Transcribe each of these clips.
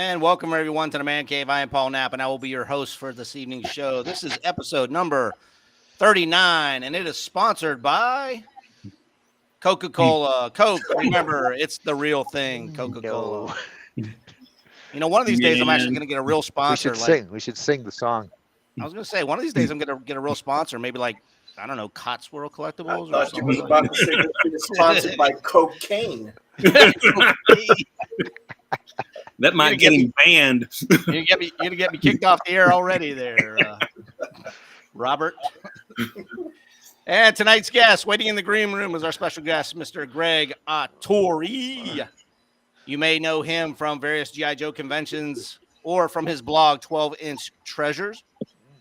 And welcome everyone to the Man Cave. I am Paul Knapp, and I will be your host for this evening's show. This is episode number 39, and it is sponsored by Coca-Cola. Coke, remember, it's the real thing, Coca-Cola. You know, one of these days I'm actually going to get a real sponsor. We should sing the song. I was going to say, one of these days I'm going to get a real sponsor, maybe like, I don't know, Cotsworld Collectibles. I thought you was about to say it's sponsored by cocaine. That might get him banned. You're gonna get me kicked off the air already there, Robert. And tonight's guest, waiting in the green room, is our special guest, Mr. Greg Autore. You may know him from various G.I. Joe conventions or from his blog, 12-Inch Treasures.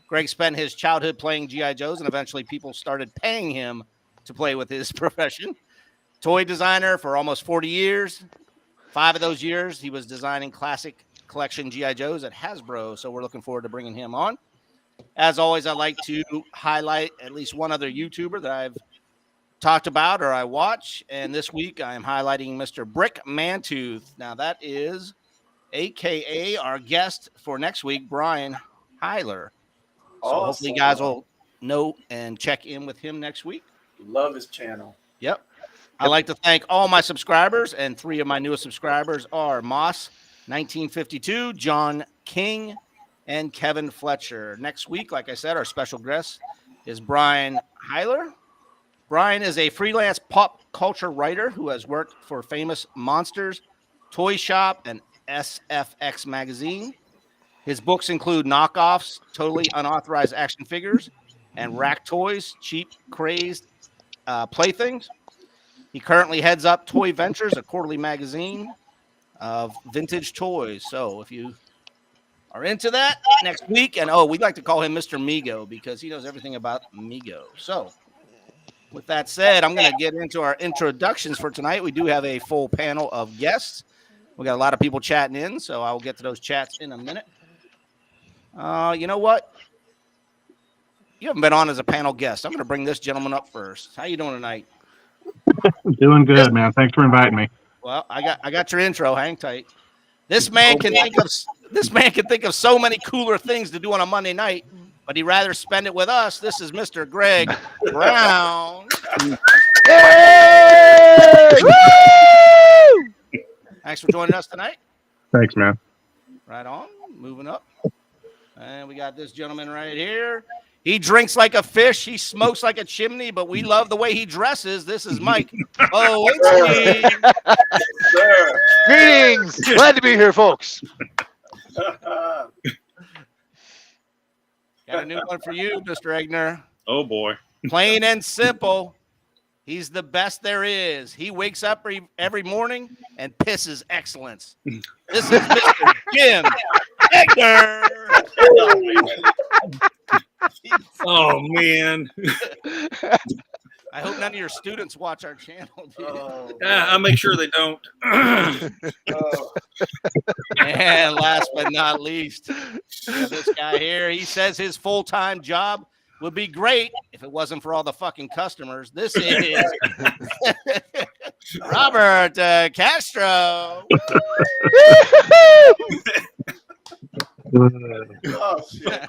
Greg spent his childhood playing G.I. Joes, and eventually people started paying him to play with his profession. Toy designer for almost 40 years. 5 of those years, he was designing classic collection G.I. Joes at Hasbro, so we're looking forward to bringing him on. As always, I like to highlight at least one other YouTuber that I've talked about or I watch, and this week I am highlighting Mr. Brick Mantooth. Now, that is a.k.a. our guest for next week, Brian Hyler. So hopefully you guys will know and check in with him next week. Love his channel. Yep. I'd like to thank all my subscribers, and 3 of my newest subscribers are Moss 1952, John King, and Kevin Fletcher. Next week, like I said, our special guest is Brian Hyler. Brian is a freelance pop culture writer who has worked for famous Monsters, Toy Shop, and SFX magazine. His books include Knockoffs, Totally Unauthorized Action Figures, and Rack Toys, Cheap Crazed Playthings. He currently heads up Toy Ventures, a quarterly magazine of vintage toys. So if you are into that next week, and we'd like to call him Mr. Mego because he knows everything about Mego. So with that said, I'm going to get into our introductions for tonight. We do have a full panel of guests. We got a lot of people chatting in, so I will get to those chats in a minute. You know what? You haven't been on as a panel guest. I'm going to bring this gentleman up first. How you doing tonight? Doing good, man. Thanks for inviting me. Well, I got your intro. Hang tight. This man can think of so many cooler things to do on a Monday night, but he'd rather spend it with us. This is Mr. Greg Brown. Yay! Woo! Thanks for joining us tonight. Thanks, man. Right on. Moving up. And we got this gentleman right here. He drinks like a fish. He smokes like a chimney, but we love the way he dresses. This is Mike. Oh, it's me. Greetings. Glad to be here, folks. Got a new one for you, Mr. Egner. Oh, boy. Plain and simple. He's the best there is. He wakes up every morning and pisses excellence. This is Mr. Jim Egner. Oh, man. I hope none of your students watch our channel. I'll make sure they don't. And last but not least, this guy here, he says his full-time job would be great if it wasn't for all the fucking customers. This is Robert Castro. Oh, shit.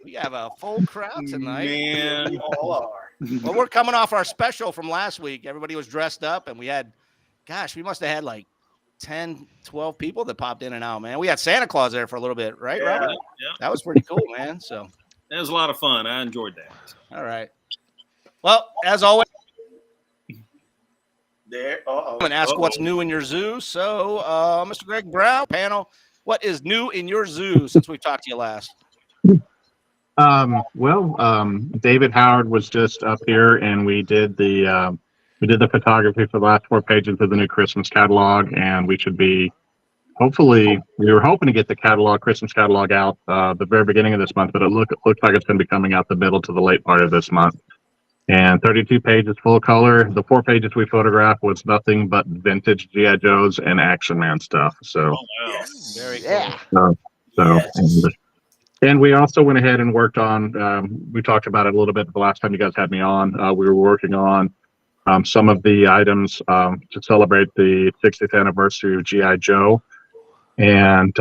We have a full crowd tonight. Man. We all are. Well, we're coming off our special from last week. Everybody was dressed up, and we had, we must have had like 10, 12 people that popped in and out, man. We had Santa Claus there for a little bit, right, Robert? Yeah. That was pretty cool, man. So That was a lot of fun. I enjoyed that. all right. Well, as always, There. I'm going to ask what's new in your zoo. So, Mr. Greg Brown, panel, what is new in your zoo since we talked to you last? David Howard was just up here, and we did the photography for the last 4 pages of the new Christmas catalog, and we should be we were hoping to get the Christmas catalog out the very beginning of this month, but it looks like it's going to be coming out the middle to the late part of this month. And 32 pages full color. The 4 pages we photographed was nothing but vintage G.I. Joes and Action Man stuff. So, Yes. Very Yeah. cool. And we also went ahead and worked on, we talked about it a little bit the last time you guys had me on. We were working on some of the items to celebrate the 60th anniversary of G.I. Joe. And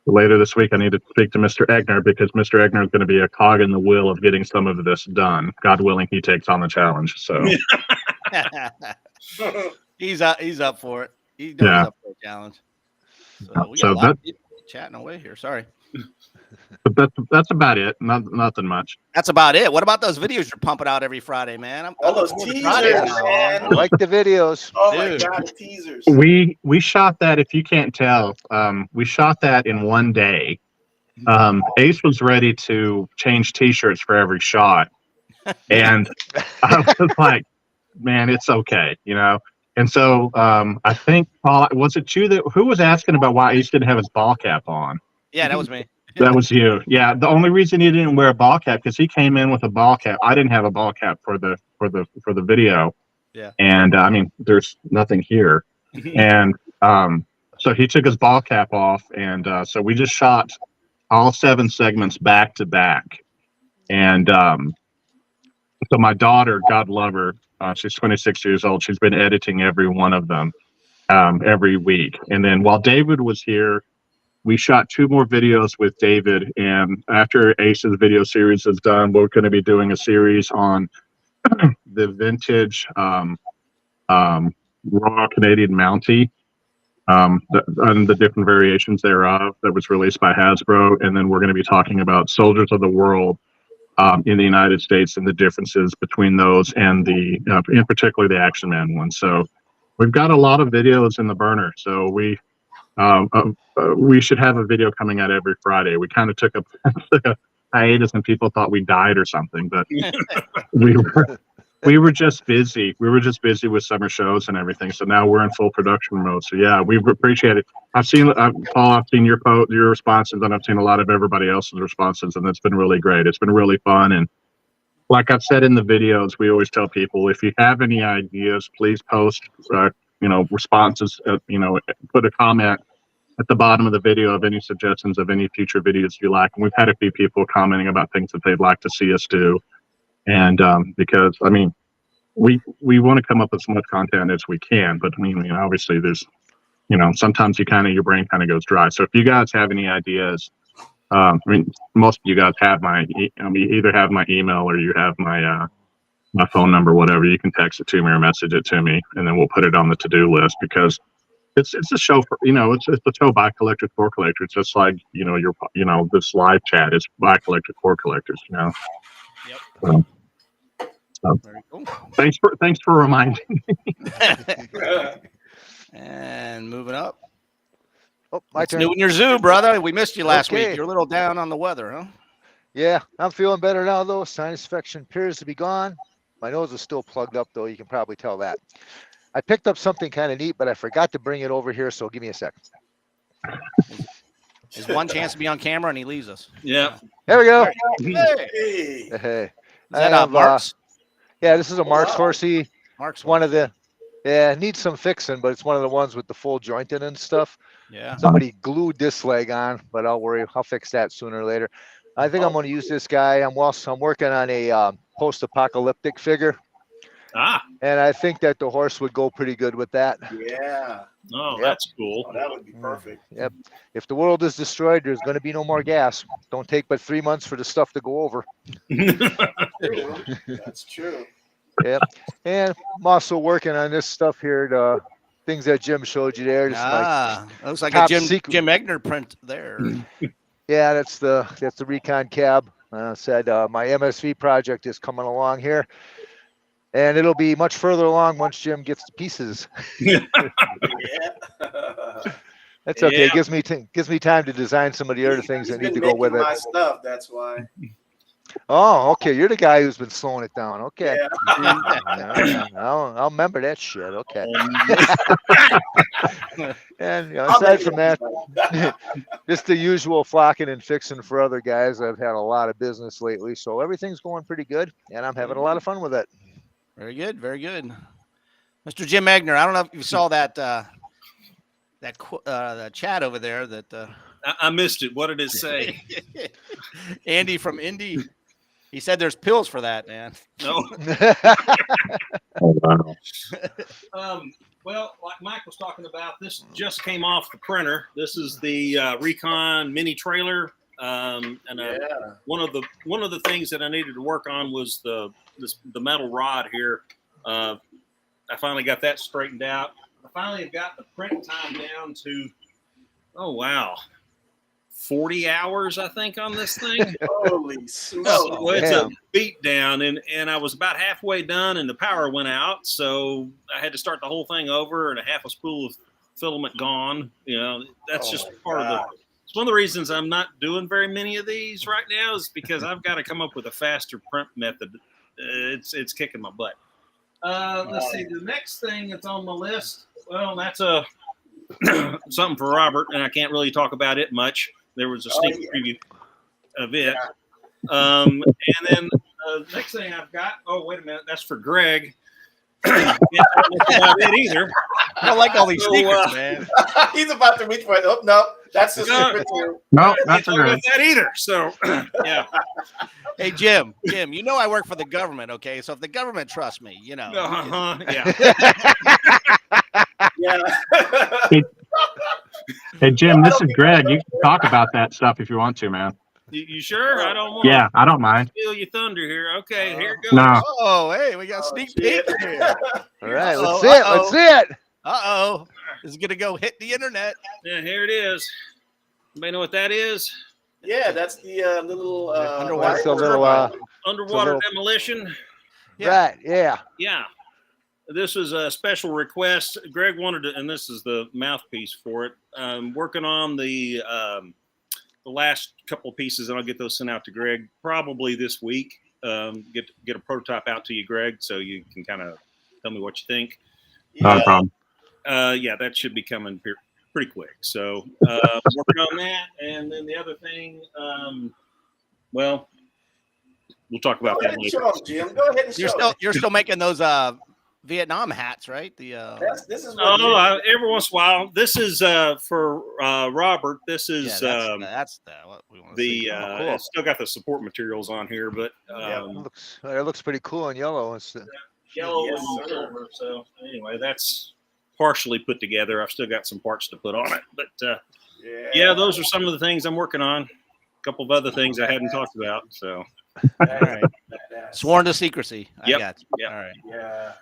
later this week, I need to speak to Mr. Egner because Mr. Egner is going to be a cog in the wheel of getting some of this done. God willing, he takes on the challenge. So he's up for it. He's up for a challenge. So we got a lot of people chatting away here. Sorry. But that's about it. Nothing much. That's about it. What about those videos you're pumping out every Friday, man? All those teasers, man. I like the videos. Oh my God, the teasers. We shot that. If you can't tell, we shot that in one day. Ace was ready to change T-shirts for every shot, and I was like, "Man, it's okay," you know. And so I think Paul, was it you who was asking about why Ace didn't have his ball cap on? Yeah, that was me. That was you. Yeah, the only reason he didn't wear a ball cap because he came in with a ball cap. I didn't have a ball cap for the video. Yeah. And I mean, there's nothing here. And so he took his ball cap off, and so we just shot all 7 segments back to back. And so my daughter, God love her, she's 26 years old. She's been editing every one of them every week. And then while David was here, we shot 2 more videos with David, and after Ace's video series is done, we're going to be doing a series on the vintage Royal Canadian Mountie, and the different variations thereof that was released by Hasbro, and then we're going to be talking about Soldiers of the World in the United States and the differences between those and in particular the Action Man one. So we've got a lot of videos in the burner. So we should have a video coming out every Friday. We kind of took a hiatus and people thought we died or something, but we were just busy. We were just busy with summer shows and everything. So now we're in full production mode. So yeah, we appreciate it. I've seen Paul, I've seen your responses, and I've seen a lot of everybody else's responses, and it's been really great. It's been really fun. And like I've said in the videos, we always tell people, if you have any ideas, please post responses, put a comment at the bottom of the video of any suggestions of any future videos you like. And we've had a few people commenting about things that they'd like to see us do. And because, I mean, we want to come up with as much content as we can, but I mean, obviously there's, sometimes your brain kind of goes dry. So if you guys have any ideas, I mean, most of you guys have either have my email or you have my phone number, whatever. You can text it to me or message it to me, and then we'll put it on the to-do list because it's a show for, it's a show by collectors for collectors. Just like, this live chat is by collectors for collectors, Yep. So, very cool. Thanks for reminding me. And moving up. Oh, my It's turn. new in your zoo, brother. We missed you last Okay. week. You're a little down on the weather, huh? Yeah, I'm feeling better now, though. Sinus infection appears to be gone. My nose is still plugged up, though. You can probably tell that. I picked up something kind of neat, but I forgot to bring it over here, so give me a sec. There's one chance to be on camera, and he leaves us. Yeah. There we go. Hey. Hey. Is that I have, Mark's? Yeah, this is a Mark's wow. horsey. Mark's One of the, it needs some fixing, but it's one of the ones with the full jointing and stuff. Yeah. Somebody glued this leg on, but I'll fix that sooner or later. I think I'm going to use this guy. I'm working on a post-apocalyptic figure, and I think that the horse would go pretty good with that. Yeah. Oh, Yep. that's cool. Oh, that would be perfect. Yep. If the world is destroyed, there's going to be no more gas. Don't take but 3 months for the stuff to go over. True. That's true. Yep. And I'm also working on this stuff here, the things that Jim showed you there. This is my looks like a top Jim secret. Egner print there. Yeah, that's the Recon cab. Said my MSV project is coming along here, and it'll be much further along once Jim gets the pieces. Yeah. That's okay. Yeah. Gives me time to design some of the other things He's that need been to go with making it. my stuff. That's why. Oh, okay. You're the guy who's been slowing it down. Okay. Yeah. I'll remember that shit. Okay. And I'll aside make from it. that, just the usual flocking and fixing for other guys. I've had a lot of business lately, so everything's going pretty good, and I'm having a lot of fun with it. Very good. Very good. Mr. Jim Egner, I don't know if you saw that the chat over there that I missed it. What did it say? Andy from Indy, he said there's pills for that, man. No. Oh, wow. Well, like Mike was talking about, this just came off the printer. This is the Recon mini trailer, and one of the things that I needed to work on was the metal rod here. I finally got that straightened out. I finally have got the print time down to 40 hours, I think, on this thing. Holy smokes! Well, it's a beat down, and I was about halfway done, and the power went out, so I had to start the whole thing over, and a half a spool of filament gone. You know, that's just part of the. It's one of the reasons I'm not doing very many of these right now is because I've got to come up with a faster print method. It's kicking my butt. Let's see. The next thing that's on my list. Well, that's something for Robert, and I can't really talk about it much. There was a sneak preview of it. And then the next thing I've got, wait a minute, that's for Greg. Can't talk about it either. I don't like all these sneakers, man. He's about to reach for it. Oh, no, that's the secret too. No, not Can't for talk about Greg. that either. So, yeah. Hey, Jim, you know I work for the government, okay? So if the government trusts me, you know. Yeah. Yeah. Hey, Jim, this is Greg. You can talk about that stuff if you want to, man. You sure? I don't want Yeah, I don't mind. to steal your thunder here. Okay, here it goes. No. Oh, hey, we got a sneak peek here. All right, Uh-oh, let's see it. Let's see it. Uh-oh. This is going to go hit the internet. Yeah, here it is. Anybody know what that is? Yeah, that's the little Underwater. That's a little, Underwater little- demolition. Yeah. right, yeah. Yeah. This was a special request. Greg wanted to, and this is the mouthpiece for it. Working on the last couple of pieces, and I'll get those sent out to Greg probably this week. Get a prototype out to you, Greg, so you can kind of tell me what you think. Not a problem. Yeah, that should be coming pretty quick. So working on that, and then the other thing, well, we'll talk about Go ahead that and later. show 'em, Jim. Go ahead and show 'em. You're still making those Vietnam hats, right? This is what Every once in a while. This is for Robert. This is that's what we want to see. Cool. it's still got the support materials on here, but It looks pretty cool in yellow. It's yellow Yes, and sir. silver. So anyway, that's partially put together. I've still got some parts to put on it, but yeah, those are some of the things I'm working on. A couple of other things I hadn't talked about. So All right. Sworn to secrecy. Yep. I got you. Yep. All right. Yeah.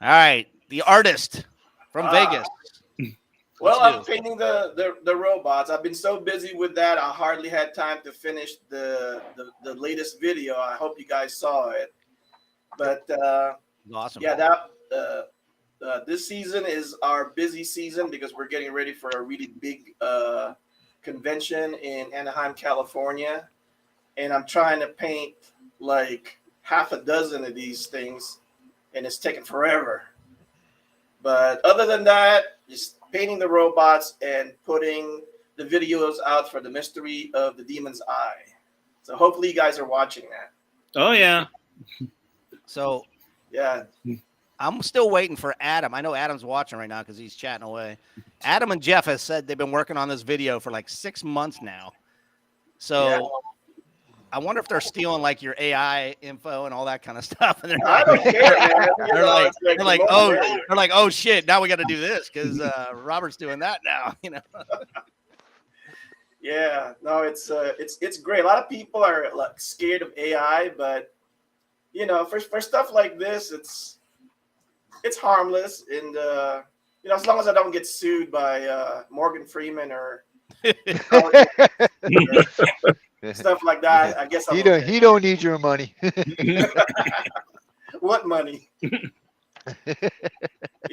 All right. The artist from Vegas. Well, Let's I'm do painting the robots. I've been so busy with that, I hardly had time to finish the latest video. I hope you guys saw it. But Awesome. yeah, this season is our busy season because we're getting ready for a really big convention in Anaheim, California, and I'm trying to paint like half a dozen of these things, and it's taking forever. But other than that, just painting the robots and putting the videos out for the Mystery of the Demon's Eye. So hopefully you guys are watching that. oh yeah, So Yeah. I'm still waiting for Adam. I know Adam's watching right now because he's chatting away. Adam and Jeff has said they've been working on this video for like 6 months now. So Yeah. I wonder if they're stealing like your AI info and all that kind of stuff. And I don't care, man. they're like, oh shit, now we got to do this because Robert's doing that now. You know. Yeah, no, it's great. A lot of people are like scared of AI, but you know, for stuff like this, it's harmless, and you know, as long as I don't get sued by Morgan Freeman or stuff like that, I guess I'm okay. He don't need your money. What money? You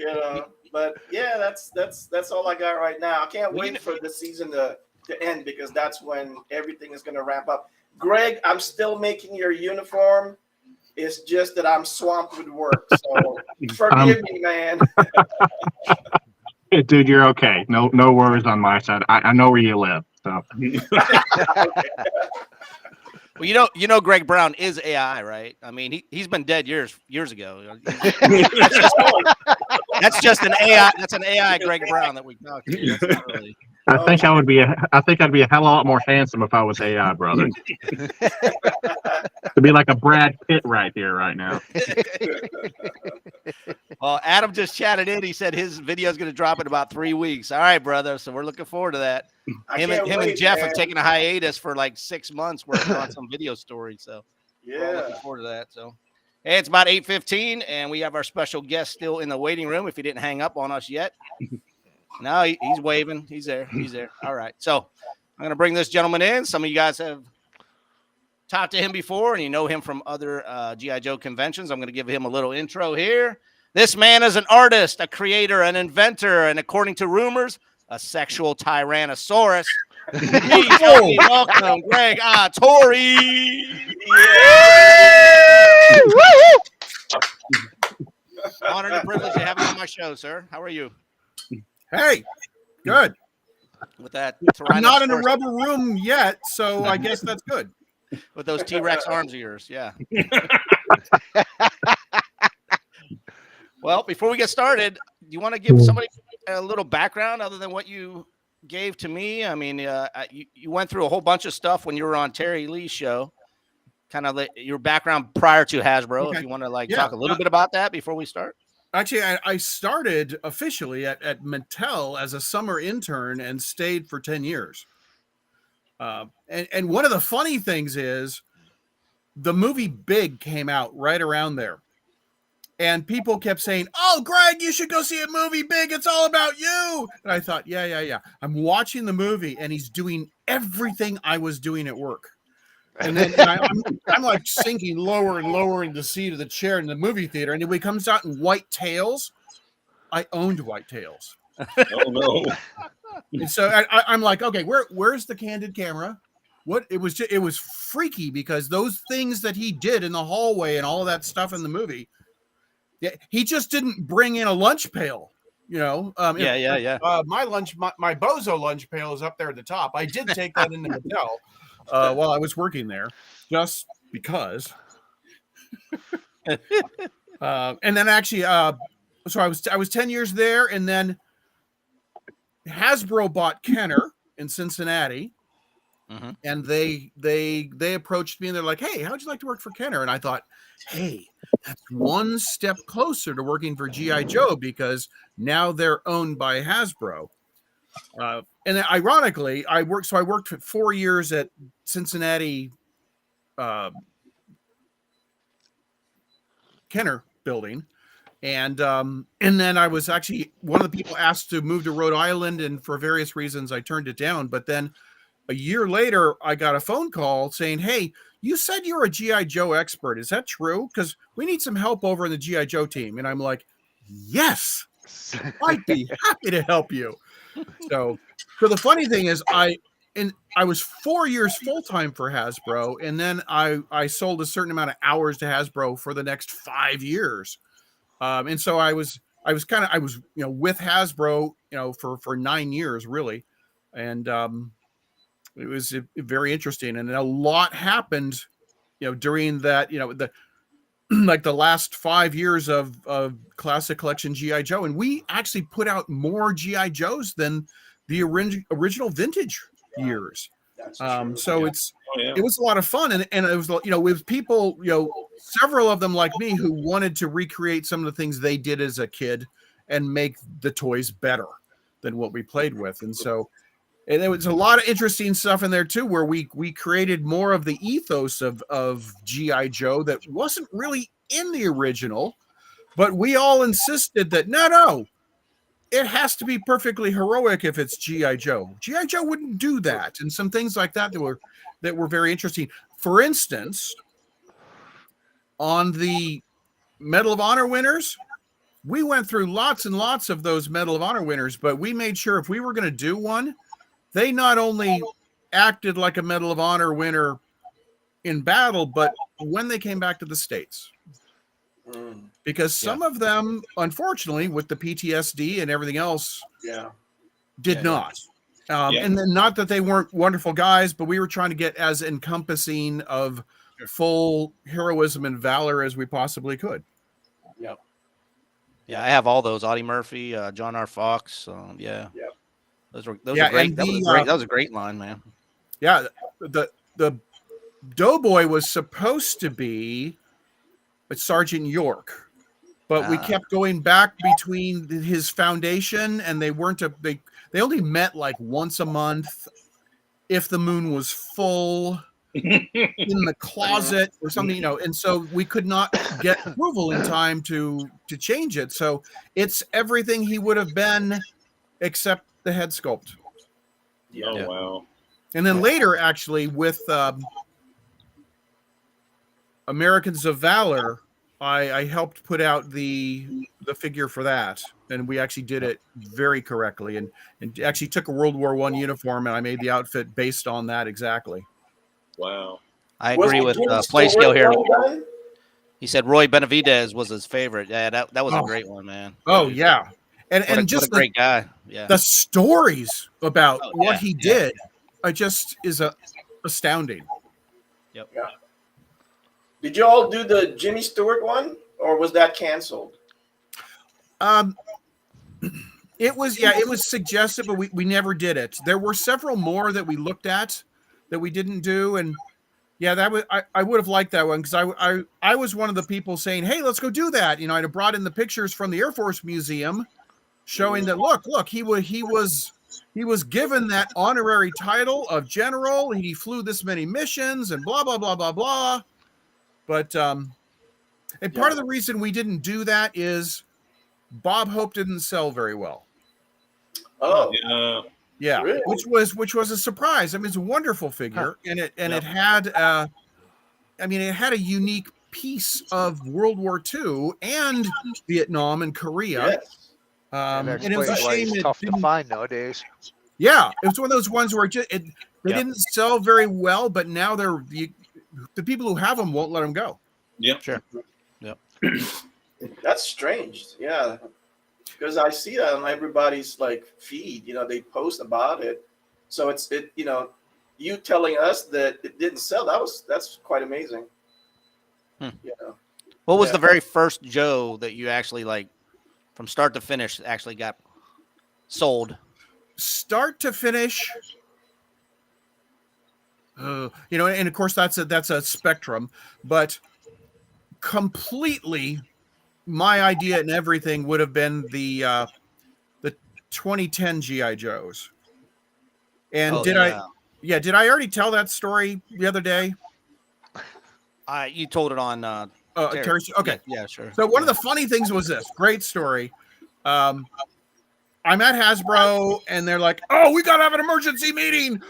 know, but yeah, that's all I got right now. I can't wait for the season to end because that's when everything is going to ramp up. Greg, I'm still making your uniform. It's just that I'm swamped with work, so forgive me, man. Dude, you're okay. No worries on my side. I know where you live. So Well, you know, Greg Brown is AI, right? I mean, he's been dead years ago. That's just an AI. That's an AI Greg Brown that we talked to. That's not really... I think I'd be a hell of a lot more handsome if I was AI, brother. To be like a Brad Pitt right here, right now. Well, Adam just chatted in. He said his video is going to drop in about 3 weeks. All right, brother. So we're looking forward to that. Him and Jeff have taken a hiatus for like 6 months working on some video stories. So we're all looking forward to that. So hey, it's about 8:15, and we have our special guest still in the waiting room. If he didn't hang up on us yet, no, he's waving. He's there. He's there. All right. So I'm going to bring this gentleman in. Some of you guys have talked to him before, and you know him from other G.I. Joe conventions. I'm going to give him a little intro here. This man is an artist, a creator, an inventor, and according to rumors, a sexual tyrannosaurus. Please help me welcome Greg Autore. Honor and privilege to have you on my show, sir. How are you? Hey, good. With that, I'm not in a rubber room yet, so I guess that's good. With those T-Rex arms of yours, yeah. Well, before we get started, do you want to give somebody a little background other than what you gave to me? I mean, you went through a whole bunch of stuff when you were on Terry Lee's show. Kind of your background prior to Hasbro. Okay. If you want to talk a little bit about that before we start. Actually, I started officially at Mattel as a summer intern and stayed for 10 years. And one of the funny things is the movie Big came out right around there. And people kept saying, "Oh, Greg, you should go see a movie Big. It's all about you." And I thought, yeah. I'm watching the movie, and he's doing everything I was doing at work. And then I'm like sinking lower and lower in the seat of the chair in the movie theater. And when he comes out in white tails, I owned white tails. Oh, no. And so I'm like, okay, where's the candid camera? It was freaky because those things that he did in the hallway and all of that stuff in the movie, he just didn't bring in a lunch pail, you know. My Bozo lunch pail is up there at the top. I did take that into Mattel while I was working there, just because. And then actually, so I was 10 years there, and then Hasbro bought Kenner in Cincinnati. Mm-hmm. And they approached me and they're like, "Hey, how'd you like to work for Kenner?" And I thought, hey, that's one step closer to working for G.I. Joe because now they're owned by Hasbro. And then ironically, I worked for 4 years at Cincinnati Kenner building. And then I was actually one of the people asked to move to Rhode Island, and for various reasons I turned it down. But then a year later, I got a phone call saying, "Hey, you said you're a G.I. Joe expert. Is that true? Because we need some help over in the G.I. Joe team." And I'm like, "Yes, I'd be happy to help you." So the funny thing is, I was 4 years full-time for Hasbro, and then I sold a certain amount of hours to Hasbro for the next 5 years. And so I was with Hasbro, for 9 years really. And it was very interesting, and a lot happened, during that, the last 5 years of Classic Collection G.I. Joe. And we actually put out more G.I. Joes than the original vintage years. So it was a lot of fun. And it was, with people, several of them like me who wanted to recreate some of the things they did as a kid and make the toys better than what we played with. And so, and there was a lot of interesting stuff in there too, where we created more of the ethos of G.I. Joe that wasn't really in the original, but we all insisted that no, it has to be perfectly heroic if it's G.I. Joe. G.I. Joe wouldn't do that, and some things like that that were very interesting. For instance, on the Medal of Honor winners, we went through lots and lots of those Medal of Honor winners, but we made sure if we were going to do one, they not only acted like a Medal of Honor winner in battle, but when they came back to the States. Because some of them, unfortunately, with the PTSD and everything else, did not. And then not that they weren't wonderful guys, but we were trying to get as encompassing of full heroism and valor as we possibly could. Yeah, I have all those. Audie Murphy, John R. Fox. Those were great. That was a great line, man. Yeah, the Doughboy was supposed to be Sergeant York, but we kept going back between his foundation, and they only met like once a month if the moon was full in the closet or something, and so we could not get approval in time to change it. So it's everything he would have been except the head sculpt. Oh, wow. And then later, actually, with Americans of Valor, I helped put out the figure for that, and we actually did it very correctly, and actually took a World War I uniform, and I made the outfit based on that exactly. Wow. I agree with Playscale here. He said Roy Benavidez was his favorite. Yeah, that was a great one, man. Oh yeah, and just a great guy. Yeah, the stories about what he did, is astounding. Yep. Yeah. Did you all do the Jimmy Stewart one, or was that canceled? It was suggested, but we never did it. There were several more that we looked at that we didn't do, and I would have liked that one, because I was one of the people saying, hey, let's go do that. I'd have brought in the pictures from the Air Force Museum showing that look, he was given that honorary title of general. He flew this many missions and blah blah blah blah blah. But and part of the reason we didn't do that is Bob Hope didn't sell very well. Oh, yeah, really? which was a surprise. I mean, it's a wonderful figure, and it had it had a unique piece of World War II and Vietnam and Korea. Yes. And it was a shame it's tough to find nowadays. Yeah, it was one of those ones where they didn't sell very well, but now the people who have them won't let them go. Yep. Sure. Yep. That's strange. Yeah. Because I see that on everybody's feed, they post about it. So you telling us that it didn't sell, that's quite amazing. What was the very first Joe that you actually from start to finish actually got sold? Start to finish, and of course that's a spectrum, but completely my idea and everything would have been the 2010 GI Joes. And did I already tell that story the other day? You told it on Terry. Okay. Yeah, sure. So one of the funny things was this great story. I'm at Hasbro, and they're like, "Oh, we gotta have an emergency meeting.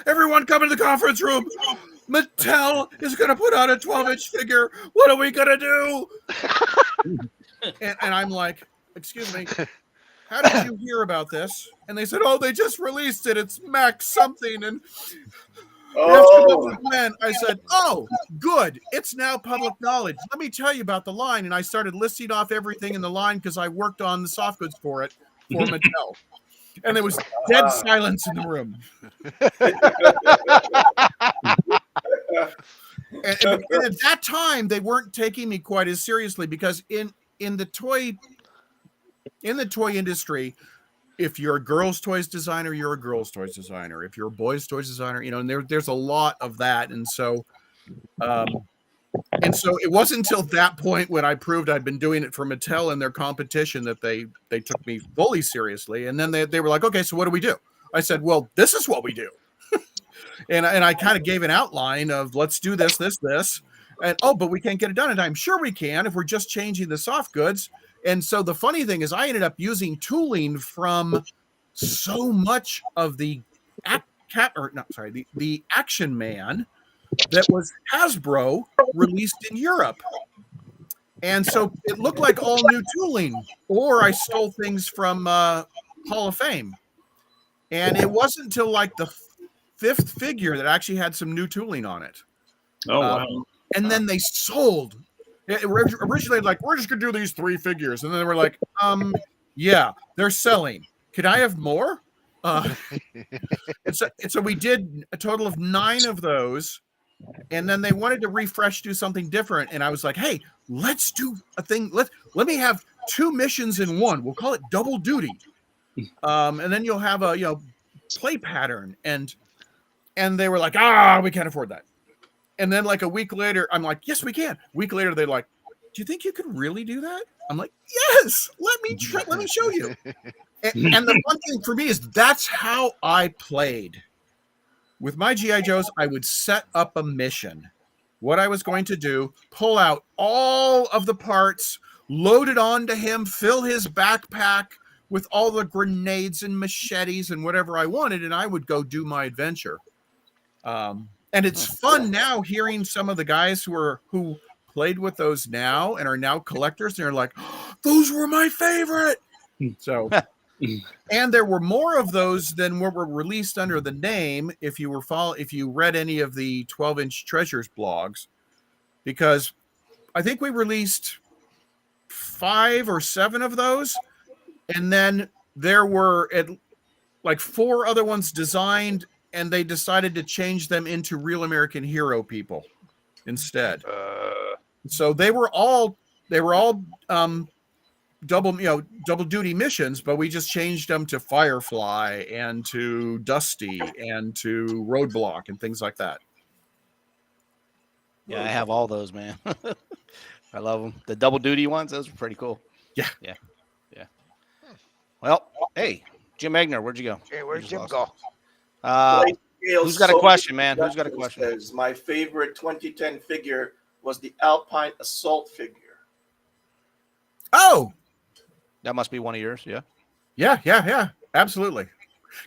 Everyone come into the conference room. Mattel is gonna put out a 12-inch figure. What are we gonna do?" and I'm like, "Excuse me, how did you hear about this?" And they said, "Oh, they just released it. It's Max something." And I said, "Oh, good. It's now public knowledge. Let me tell you about the line." And I started listing off everything in the line because I worked on the soft goods for Mattel. And there was dead silence in the room. and at that time, they weren't taking me quite as seriously, because in the toy industry, if you're a girls' toys designer, you're a girls' toys designer. If you're a boys' toys designer, and there's a lot of that. And so it wasn't until that point, when I proved I'd been doing it for Mattel and their competition, that they took me fully seriously. And then they were like, "Okay, so what do we do?" I said, "Well, this is what we do." and I kind of gave an outline of, let's do this. And, but we can't get it done in time. Sure we can, if we're just changing the soft goods. And so the funny thing is, I ended up using tooling from so much of the Action Man that was Hasbro released in Europe. And so it looked like all new tooling, or I stole things from Hall of Fame. And it wasn't until the fifth figure that actually had some new tooling on it. Oh, wow. And then they sold. Originally, we're just going to do these 3 figures. And then they were like, yeah, they're selling. Can I have more? And so we did a total of 9 of those. And then they wanted to refresh, do something different. And I was like, hey, let's do a thing. Let me have 2 missions in one. We'll call it double duty. And then you'll have a play pattern. And they were like, we can't afford that. And then a week later, I'm like, yes, we can. A week later, they're like, do you think you could really do that? I'm like, yes, let me show you. And the fun thing for me is that's how I played. With my G.I. Joes, I would set up a mission. What I was going to do, pull out all of the parts, load it onto him, fill his backpack with all the grenades and machetes and whatever I wanted, and I would go do my adventure. And it's fun now hearing some of the guys who played with those now and are now collectors, and they're like, oh, those were my favorite. So, and there were more of those than what were released under the name. If you read any of the 12-inch Treasures blogs, because I think we released 5 or 7 of those, and then there were like 4 other ones designed, and they decided to change them into Real American Hero people instead. So they were all double duty missions, but we just changed them to Firefly and to Dusty and to Roadblock and things like that. Yeah, I have all those, man. I love them. The double duty ones, those are pretty cool. Yeah. Well, hey, Jim Egner, where'd you go? Hey, where'd Jim go? Who's got a question, man? Who's got a question? Says, my favorite 2010 figure was the Alpine Assault figure. Oh, That must be one of yours, yeah? Yeah, absolutely.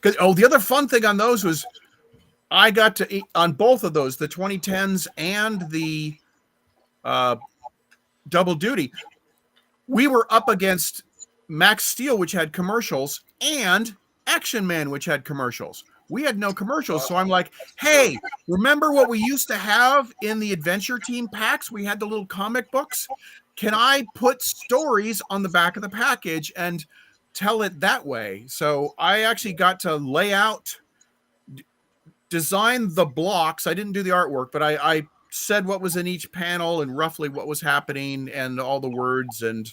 Because the other fun thing on those was I got to eat on both of those, the 2010s and the double duty. We were up against Max Steel, which had commercials, and Action Man, which had commercials. We had no commercials, so I'm like, hey, remember what we used to have in the Adventure Team packs? We had the little comic books. Can I put stories on the back of the package and tell it that way? So I actually got to lay out, design the blocks. I didn't do the artwork, but I said what was in each panel and roughly what was happening and all the words and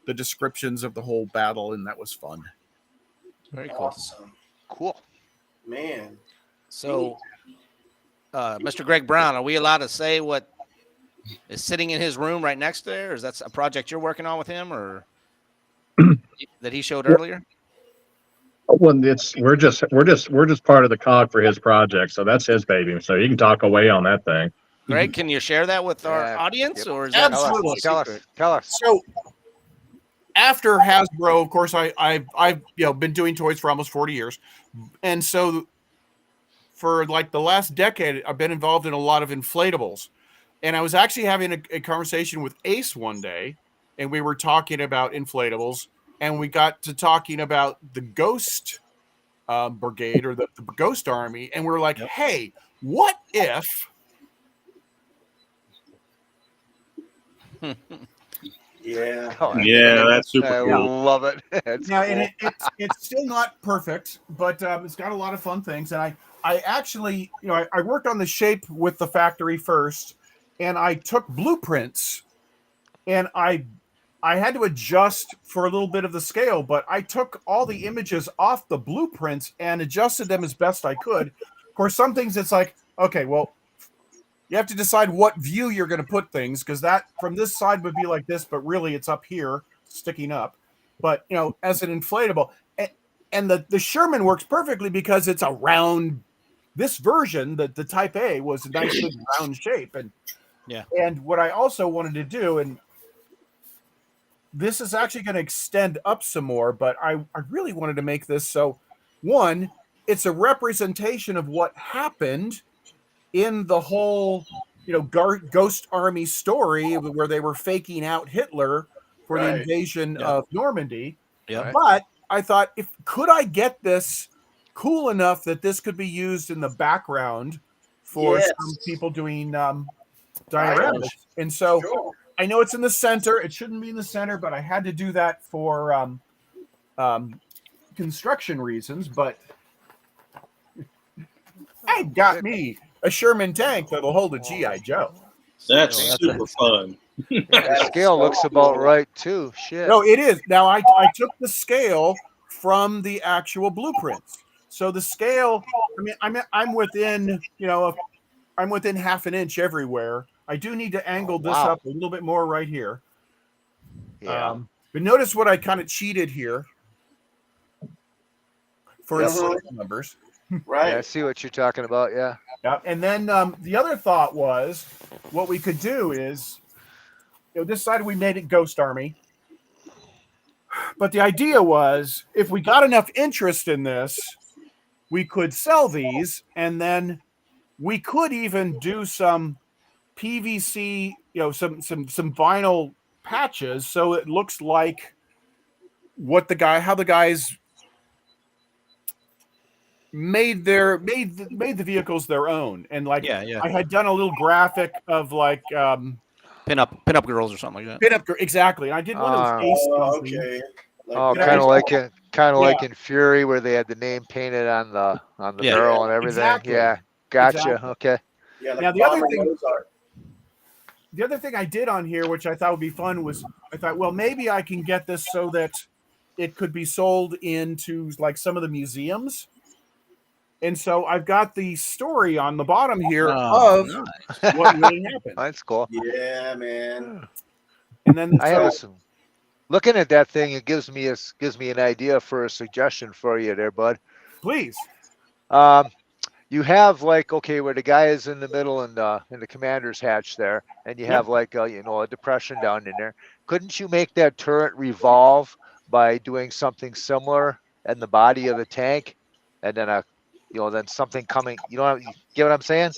the descriptions of the whole battle, and that was fun. Very cool. Awesome. Cool. Man. So, Mr. Greg Brown, are we allowed to say what is sitting in his room right next there? Is that a project you're working on with him, or that he showed earlier? Well, we're just part of the cog for his project, so that's his baby. So you can talk away on that thing. Greg, can you share that with our audience, or is that Absolutely. Tell us. So after Hasbro, of course, I've been doing toys for almost 40 years, and so for like the last decade, I've been involved in a lot of inflatables. And I was actually having a conversation with Ace one day, and we were talking about inflatables, and we got to talking about the Ghost Brigade or the Ghost Army, and we were like, hey, what if? Yeah. Yeah, that's super I cool. love it. It's Now, cool. and it's still not perfect, but it's got a lot of fun things. And I actually, I worked on the shape with the factory first, and I took blueprints, and I had to adjust for a little bit of the scale, but I took all the images off the blueprints and adjusted them as best I could. Of course, some things it's like, okay, well, you have to decide what view you're going to put things, because that from this side would be like this, but really it's up here sticking up. But, as an inflatable, and the Sherman works perfectly because it's a round. This version, the Type A, was a nice big round shape. And what I also wanted to do, and this is actually going to extend up some more, but I really wanted to make this so, one, it's a representation of what happened in the whole, Ghost Army story where they were faking out Hitler for the invasion of Normandy. Yeah. But I thought, could I get this cool enough that this could be used in the background for some people doing dioramas? And so I know it's in the center. It shouldn't be in the center, but I had to do that for construction reasons. But I got me a Sherman tank that'll hold a G.I. Joe. That's super fun. The scale looks about right too. Shit. No, it is. Now I took the scale from the actual blueprints. So the scale, I'm within, I'm within half an inch everywhere. I do need to angle this up a little bit more right here. Yeah. But notice what I kind of cheated here for his serial numbers. Right. Yeah, I see what you're talking about. Yeah. Yeah. And then the other thought was what we could do is, this side we made it Ghost Army. But the idea was if we got enough interest in this, we could sell these, and then we could even do some PVC, some vinyl patches, so it looks like how the guys made the vehicles their own. And like, I had done a little graphic of like pinup girls or something like that. Exactly. And I did one of those. Okay. Kind of like in Fury, where they had the name painted on the barrel and everything. Exactly. Yeah, gotcha. Exactly. Okay. Yeah. Like Now the other thing I did on here, which I thought would be fun, was I thought, well, maybe I can get this so that it could be sold into like some of the museums. And so I've got the story on the bottom here of what really happened. That's cool. Yeah, man. And then I have some. Looking at that thing, it gives me an idea for a suggestion for you there, bud. Please. You have like, okay, where the guy is in the middle in the commander's hatch there, and you have like a depression down in there. Couldn't you make that turret revolve by doing something similar in the body of the tank, and then then something coming? You get what I'm saying?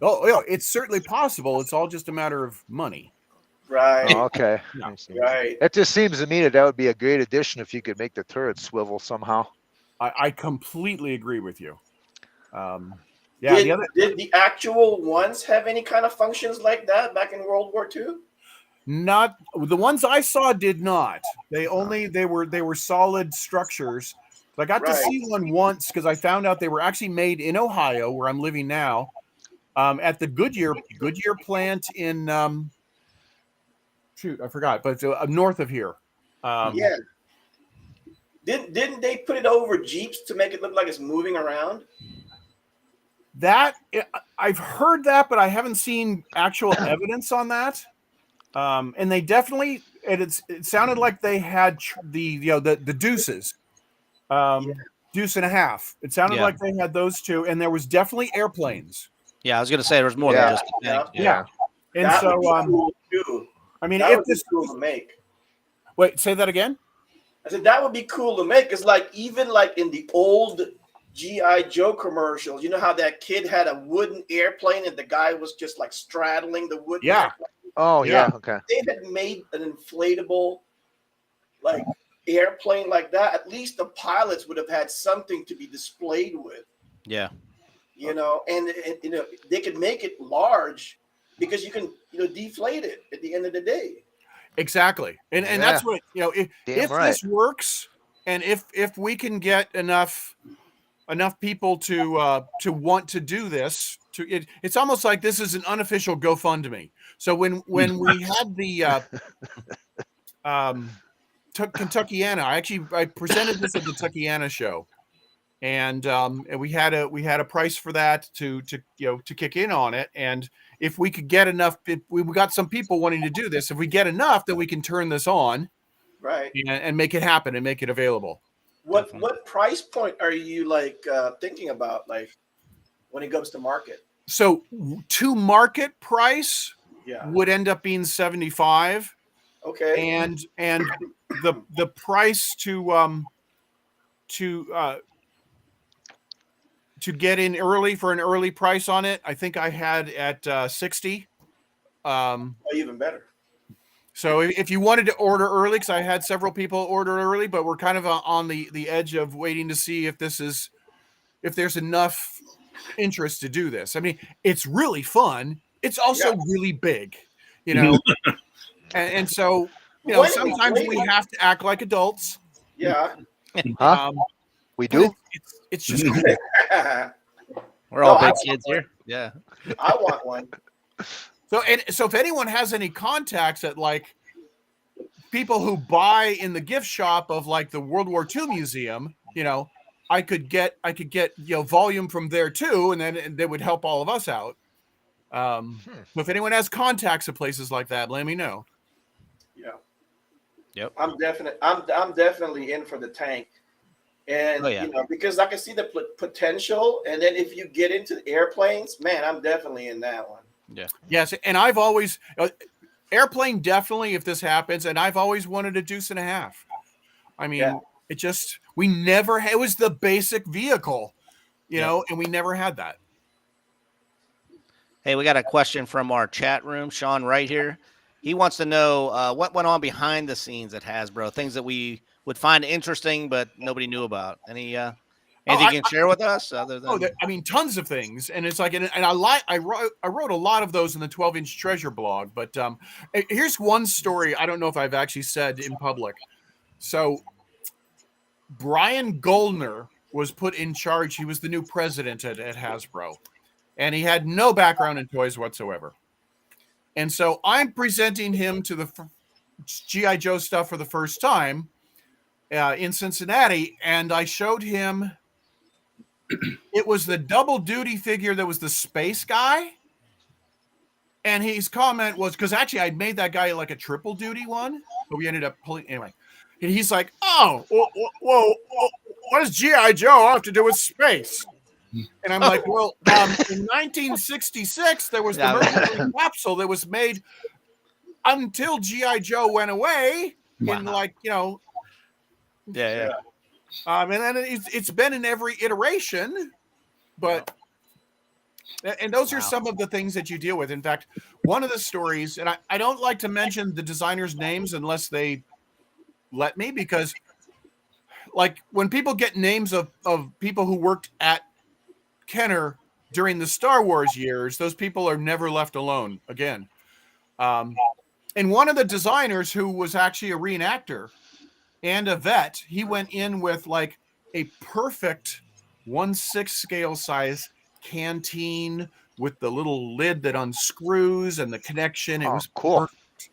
Oh, yeah, it's certainly possible. It's all just a matter of money. Right. Oh, okay. Right. It just seems to me that would be a great addition if you could make the turret swivel somehow. I completely agree with you. Did the actual ones have any kind of functions like that back in World War II? Not the ones I saw did not. They were solid structures. So I got to see one once because I found out they were actually made in Ohio, where I'm living now, at the Goodyear plant in I forgot, but north of here. Yeah. Didn't they put it over Jeeps to make it look like it's moving around? That I've heard that, but I haven't seen actual evidence on that. And they definitely it sounded like they had the deuces, deuce and a half. It sounded like they had those two, and there was definitely airplanes. Yeah, I was gonna say there was more than just a tank. Yeah. And that so would be cool too. I mean, that if would this be cool to make. Wait, say that again. I said that would be cool to make. It's like even like in the old G.I. Joe commercials, you know how that kid had a wooden airplane and the guy was just like straddling the wooden airplane? Oh yeah, okay. They had made an inflatable like airplane like that. At least the pilots would have had something to be displayed with. Yeah. And they could make it large because you can deflate it at the end of the day. Exactly. And that's what if this works, and if we can get enough people to want to do this, it's almost like this is an unofficial GoFundMe. So when we had the Kentuckiana, I presented this at the Kentuckiana show, and we had a price for that to kick in on it. And if we could get enough, we got some people wanting to do this. If we get enough, then we can turn this on, right, and make it happen and make it available. What price point are you thinking about, like when it comes to market? So to market price would end up being 75. Okay. And the price to get in early for an early price on it, I think I had at 60. Even better. So if you wanted to order early, because I had several people order early, but we're kind of on the edge of waiting to see if there's enough interest to do this. I mean, it's really fun. It's also really big, and so sometimes we have to act like adults. Yeah. We do. It's just cool. We're all big kids here. Yeah. I want one. So if anyone has any contacts at like people who buy in the gift shop of like the World War II museum, I could get volume from there too, and then they would help all of us out. If anyone has contacts at places like that, let me know. Yeah. Yep. I'm definitely in for the tank. And because I can see the potential, and then if you get into the airplanes, man, I'm definitely in that one. Yeah. Yes, and I've always airplane definitely if this happens, and I've always wanted a Deuce and a Half. I mean, it just it was the basic vehicle, and we never had that. Hey, we got a question from our chat room, Sean, right here. He wants to know what went on behind the scenes at Hasbro, things that we would find interesting but nobody knew about. Anything you can share with us other than? Tons of things, and it's like, and I wrote a lot of those in the 12-inch treasure blog. But here's one story I don't know if I've actually said in public. So Brian Goldner was put in charge. He was the new president at Hasbro, and he had no background in toys whatsoever. And so I'm presenting him to the G.I. Joe stuff for the first time in Cincinnati, and I showed him. It was the double duty figure that was the space guy. And his comment was, because actually I'd made that guy like a triple duty one, but we ended up pulling anyway. And he's like, "Oh, whoa, what does G.I. Joe have to do with space?" And I'm like, "Well, in 1966, there was the Mercury capsule that was made until G.I. Joe went away in Yeah. And then it's been in every iteration, but and those are some of the things that you deal with. In fact, one of the stories, and I don't like to mention the designers' names unless they let me, because like when people get names of people who worked at Kenner during the Star Wars years, those people are never left alone again. And one of the designers, who was actually a reenactor and a vet, he went in with like a perfect 1/6 scale size canteen with the little lid that unscrews and the connection. It was cool. perfect.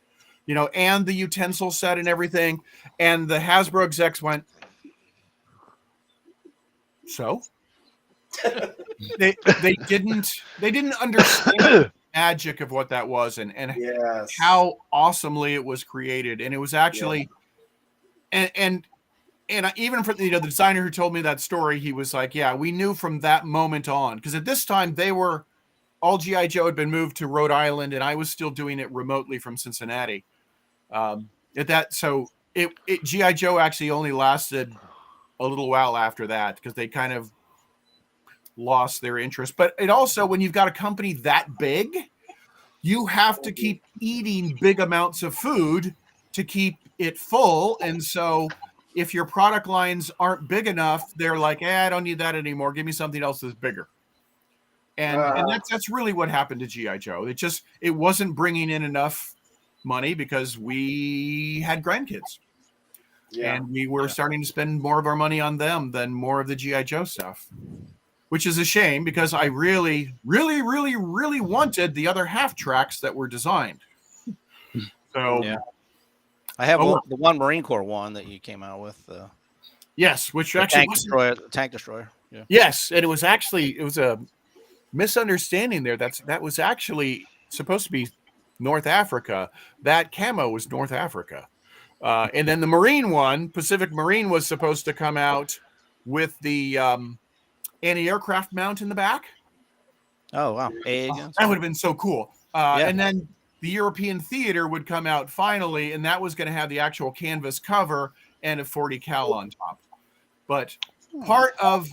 And the utensil set and everything. And the Hasbro execs went, so they didn't understand the magic of what that was and how awesomely it was created. And it was actually and even for the designer who told me that story, he was like, yeah, we knew from that moment on, because at this time all G.I. Joe had been moved to Rhode Island, and I was still doing it remotely from Cincinnati. G.I. Joe actually only lasted a little while after that, because they kind of lost their interest. But it also, when you've got a company that big, you have to keep eating big amounts of food to keep it full. And so if your product lines aren't big enough, they're like, I don't need that anymore. Give me something else that's bigger. And that's really what happened to G.I. Joe. It wasn't bringing in enough money because we had grandkids. Yeah. And we were starting to spend more of our money on them than more of the G.I. Joe stuff, which is a shame, because I really, really, really, really wanted the other half tracks that were designed. So I have the one Marine Corps one that you came out with. Yes, which actually tank destroyer. Yeah. Yes, and it was a misunderstanding there. That was actually supposed to be North Africa. That camo was North Africa. And then the Marine one, Pacific Marine, was supposed to come out with the anti-aircraft mount in the back. Oh, wow. That would have been so cool. And then the European Theater would come out finally, and that was going to have the actual canvas cover and a 40 cal on top. But part of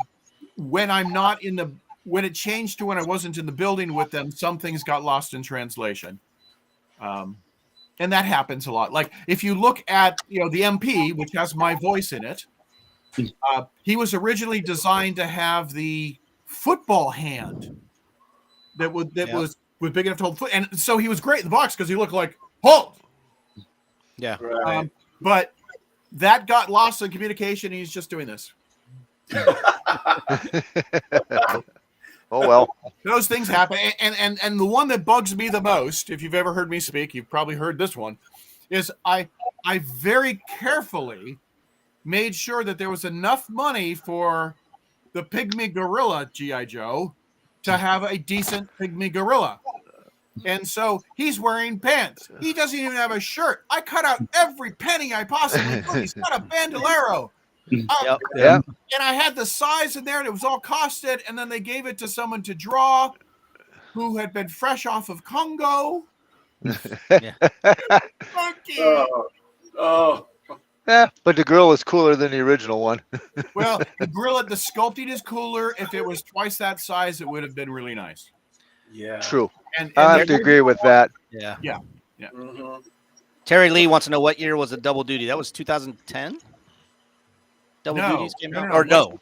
when it changed to when I wasn't in the building with them, some things got lost in translation. And that happens a lot. Like if you look at, the MP, which has my voice in it, he was originally designed to have the football hand that was big enough to hold foot. And so he was great in the box because he looked like Hulk. Yeah. Right. But that got lost in communication. And he's just doing this. Oh, well. Those things happen. And the one that bugs me the most, if you've ever heard me speak, you've probably heard this one, is I very carefully made sure that there was enough money for the Pygmy Gorilla G.I. Joe to have a decent Pygmy Gorilla. And so he's wearing pants. He doesn't even have a shirt. I cut out every penny I possibly could. He's got a bandolero. Yep. Yeah. And I had the size in there, and it was all costed. And then they gave it to someone to draw who had been fresh off of Congo. Yeah. Oh. Yeah, but the grill is cooler than the original one. Well, the sculpting is cooler. If it was twice that size, it would have been really nice. Yeah. True. And I have to agree with that. Yeah. Mhm. Terry Lee wants to know what year was the Double Duty. That was 2010. Double No. Duties came No, out, no, or no. no?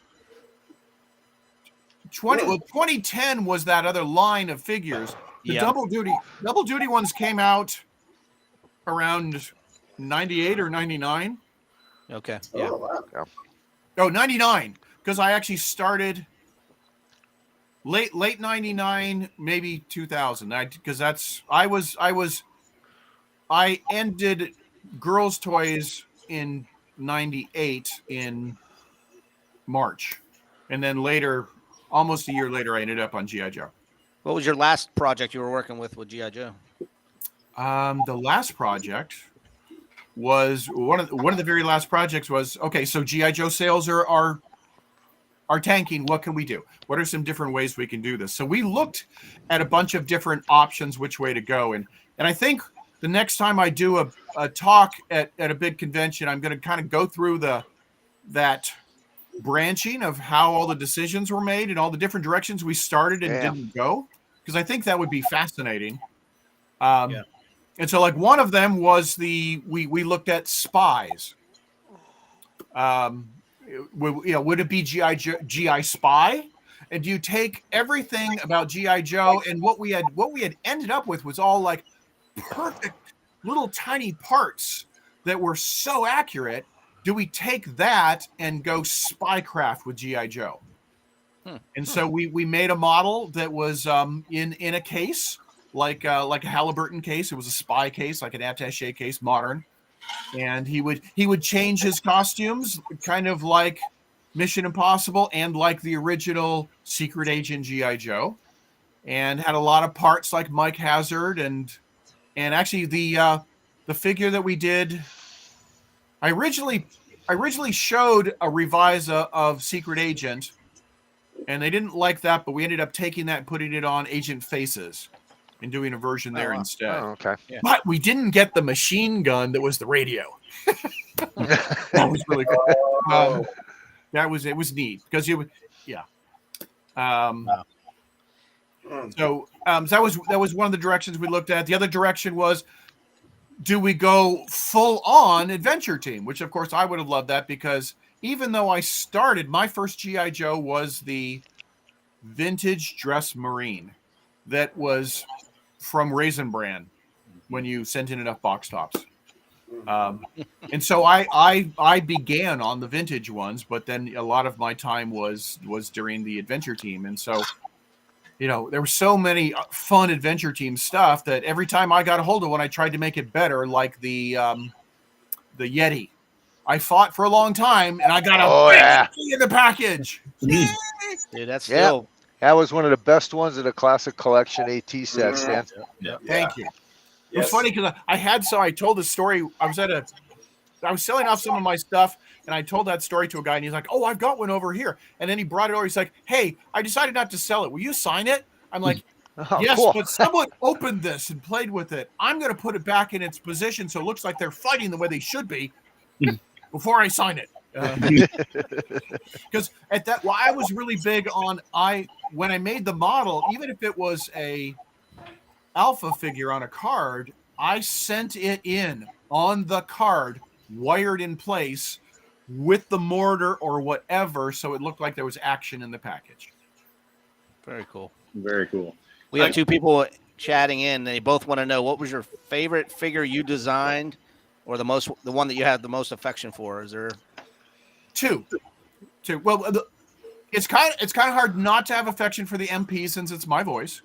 2010 was that other line of figures. The Yeah. double duty ones came out around 98 or 99. Okay. Yeah. Oh, wow. Oh, 99, because I actually started late 99, maybe 2000. I ended Girls Toys in 98 in March. And then later, almost a year later, I ended up on G.I. Joe. What was your last project you were working with G.I. Joe? The last project was one of the very last projects was, okay, so G.I. Joe sales are tanking. What can we do? What are some different ways we can do this? So we looked at a bunch of different options, which way to go. And I think the next time I do a talk at a big convention, I'm going to kind of go through that branching of how all the decisions were made and all the different directions we started and didn't go, because I think that would be fascinating. And so, like, one of them was we looked at spies. Would it be GI Spy? And do you take everything about GI Joe, and what we had ended up with was all like perfect little tiny parts that were so accurate. Do we take that and go spycraft with GI Joe? And so we made a model that was in a case, like a Halliburton case. It was a spy case, like an attaché case, modern. And he would change his costumes, kind of like Mission Impossible and like the original Secret Agent G.I. Joe, and had a lot of parts like Mike Hazard and actually the figure that we did. I originally showed a revise of Secret Agent, and they didn't like that, but we ended up taking that and putting it on Agent Faces and doing a version there instead. Oh, okay. Yeah. But we didn't get the machine gun that was the radio. That was really cool. It was neat because So that was one of the directions we looked at. The other direction was, do we go full on Adventure Team? Which of course I would have loved that, because even though I started, my first G.I. Joe was the vintage dress Marine that was from Raisin Bran when you sent in enough box tops. And so I began on the vintage ones, but then a lot of my time was during the Adventure Team. And so, there were so many fun Adventure Team stuff that every time I got a hold of one, I tried to make it better, like the Yeti. I fought for a long time, and I got a big in the package. Dude, that's still... That was one of the best ones in the classic collection AT sets, Dan. Thank you. It was funny because I told the story. I was selling off some of my stuff, and I told that story to a guy, and he's like, "Oh, I've got one over here." And then he brought it over. He's like, "Hey, I decided not to sell it. Will you sign it?" I'm like, "Yes, cool. But someone opened this and played with it. I'm going to put it back in its position so it looks like they're fighting the way they should be before I sign it." Because I was really big on when I made the model, even if it was a alpha figure on a card, I sent it in on the card, wired in place with the mortar or whatever, so it looked like there was action in the package. Very cool. Very cool. We have two people chatting in. They both want to know, what was your favorite figure you designed, or the one that you had the most affection for? Is there two? Well, it's kind of hard not to have affection for the MP since it's my voice.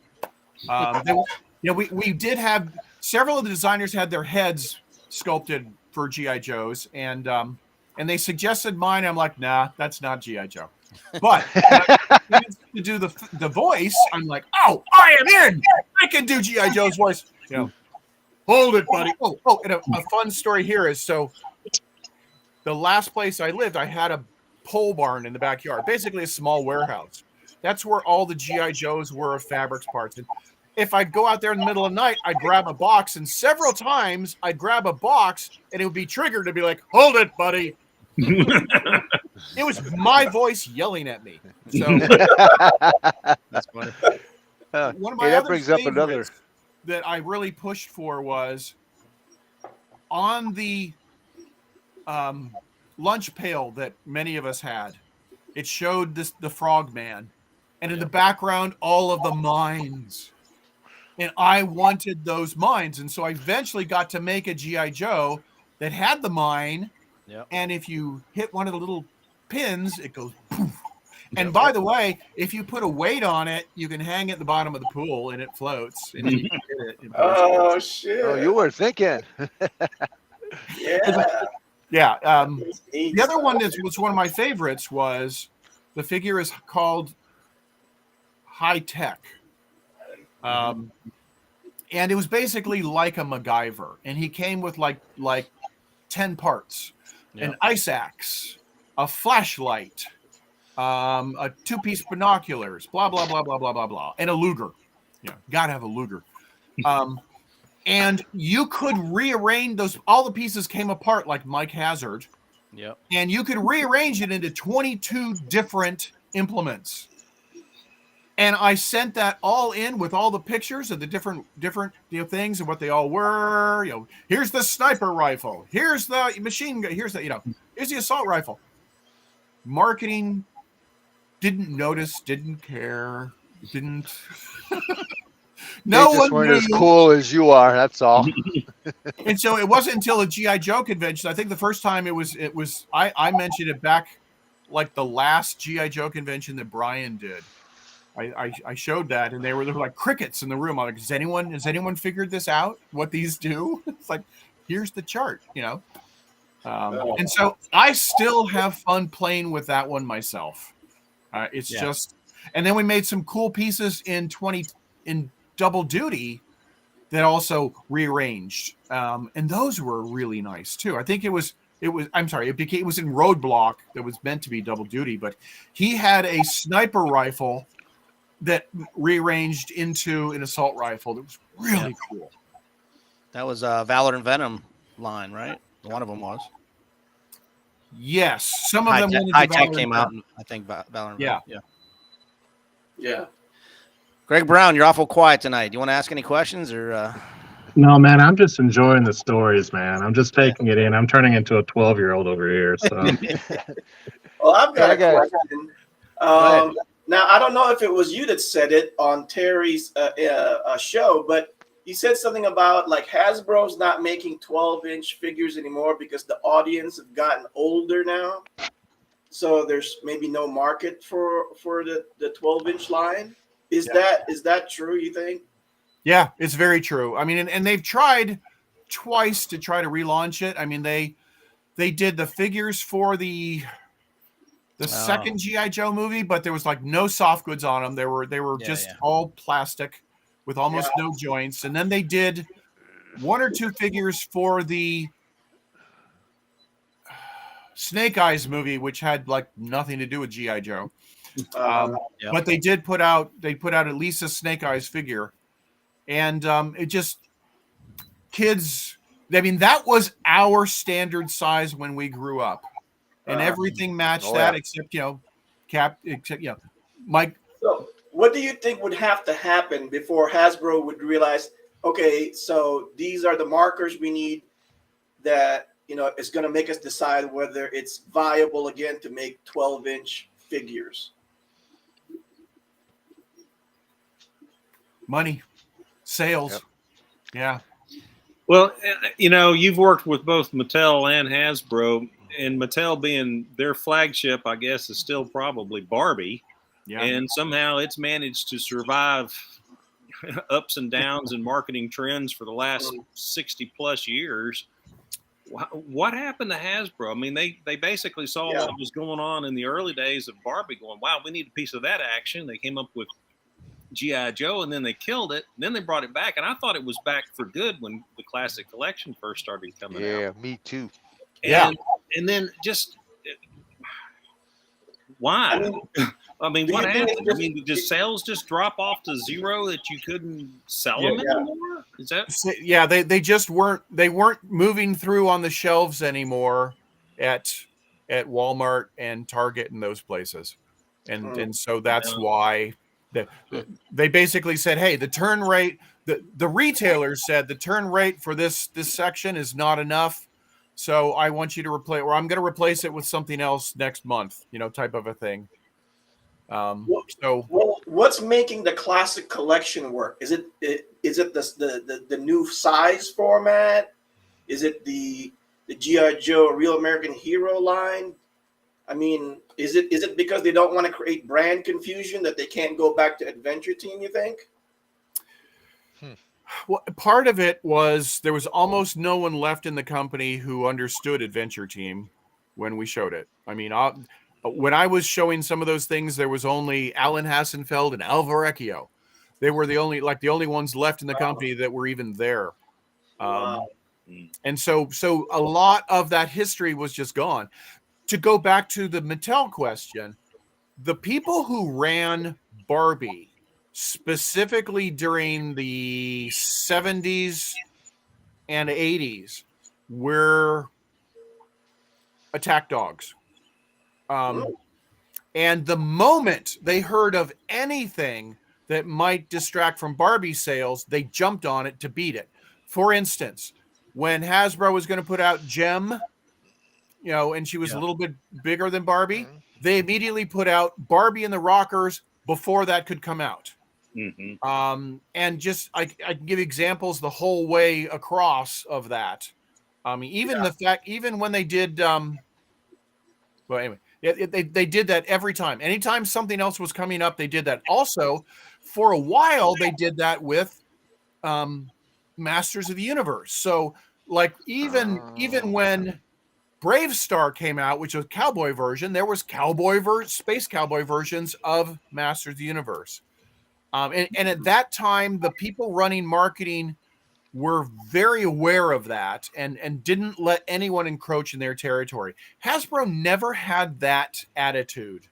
We did have several of the designers had their heads sculpted for G.I. Joes, and they suggested mine. I'm like, nah, that's not G.I. Joe. But to do the voice, I'm like, oh, I am in. I can do G.I. Joe's voice. You know, hold it, buddy. Oh, and a fun story here is the last place I lived, I had a pole barn in the backyard, basically a small warehouse. That's where all the G.I. Joes were of fabrics parts. And if I'd go out there in the middle of the night, I'd grab a box, and several times I'd grab a box and it would be triggered to be like, hold it, buddy. It was my voice yelling at me. So That's funny. one of my that brings up another that I really pushed for was on the lunch pail that many of us had. It showed the Frog Man, and in the background, all of the mines. And I wanted those mines, and so I eventually got to make a G.I. Joe that had the mine. Yep. And if you hit one of the little pins, it goes poof. And by the way, if you put a weight on it, you can hang it at the bottom of the pool and it floats. And you can hit it. Oh shit! Oh, you were thinking. Yeah. Yeah. The other one that was one of my favorites was the figure is called High Tech. And it was basically like a MacGyver. And he came with like 10 parts. An ice axe, a flashlight, a 2-piece binoculars, blah, blah, blah, blah, blah, blah, blah, and a Luger. Yeah, gotta have a Luger. And you could rearrange those. All the pieces came apart like Mike Hazard. Yep. And you could rearrange it into 22 different implements. And I sent that all in with all the pictures of the different things and what they all were. Here's the sniper rifle. Here's the machine gun. Here's the assault rifle. Marketing didn't notice, didn't care, didn't. No they just one weren't knew. as cool as you are. That's all. And so it wasn't until a G.I. Joe convention. I think the first time it was. I mentioned it back, like the last G.I. Joe convention that Brian did. I showed that, and there were like crickets in the room. I'm like, has anyone figured this out? What these do? It's like, here's the chart, And so I still have fun playing with that one myself. It's just, and then we made some cool pieces in Double Duty that also rearranged, and those were really nice too. I think it was it was in Roadblock that was meant to be Double Duty, but he had a sniper rifle that rearranged into an assault rifle. That was really cool. That was Valor and Venom line, right? One of them was. Yes, some of them. High Tech came out, and I think Valor and Venom. Yeah. Greg Brown, you're awful quiet tonight. Do you want to ask any questions or? No, man, I'm just enjoying the stories, man. I'm just taking it in. I'm turning into a 12-year-old over here. So. Well, I've got a question. Now, I don't know if it was you that said it on Terry's show, but you said something about like Hasbro's not making 12-inch figures anymore because the audience have gotten older now. So there's maybe no market for the 12-inch line. Is that true, you think? Yeah, it's very true. I mean, and they've tried twice to try to relaunch it. I mean, they did the figures for the second G.I. Joe movie, but there was like no soft goods on them. They were just all plastic with almost no joints. And then they did 1 or 2 figures for the Snake Eyes movie, which had like nothing to do with G.I. Joe. But they did put out at least a Snake Eyes figure. And it just kids. I mean, that was our standard size when we grew up, and everything matched that except Mike. So, what do you think would have to happen before Hasbro would realize, okay, so these are the markers we need that is going to make us decide whether it's viable again to make 12-inch figures? Money. Sales. Yeah. Well, you've worked with both Mattel and Hasbro, and Mattel being their flagship, I guess, is still probably Barbie. Yeah. And somehow it's managed to survive ups and downs in marketing trends for the last 60 plus years. what happened to Hasbro? I mean, they basically saw what was going on in the early days of Barbie, going, wow, we need a piece of that action. They came up with G.I. Joe, and then they killed it. And then they brought it back, and I thought it was back for good when the classic collection first started coming out. Yeah, me too. And then just why? I mean, what happened? I mean, did sales just drop off to zero that you couldn't sell them anymore? Is that? Yeah, they just weren't moving through on the shelves anymore at Walmart and Target and those places, and so that's why they basically said, hey, the turn rate. The retailers said the turn rate for this section is not enough. So I want you to replace, or I'm going to replace it with something else next month, type of a thing. What's making the classic collection work? Is it the new size format? Is it the G.I. Joe Real American Hero line? I mean, is it because they don't want to create brand confusion that they can't go back to Adventure Team, you think? Well, part of it was there was almost no one left in the company who understood Adventure Team when we showed it. I mean, when I was showing some of those things, there was only Alan Hassenfeld and Al Verrecchio. They were the only ones left in the company that were even there. And so a lot of that history was just gone. To go back to the Mattel question, the people who ran Barbie specifically during the 70s and 80s were attack dogs. And the moment they heard of anything that might distract from Barbie sales, they jumped on it to beat it. For instance, when Hasbro was going to put out Gem, and she was a little bit bigger than Barbie, they immediately put out Barbie and the Rockers before that could come out. And just I can give examples the whole way across of that. Even when they did they did that every time. Anytime something else was coming up, they did that. Also, for a while they did that with Masters of the Universe. So like even when Brave Star came out, which was a cowboy version, there was space cowboy versions of Masters of the Universe. And at that time, the people running marketing were very aware of that and didn't let anyone encroach in their territory. Hasbro never had that attitude.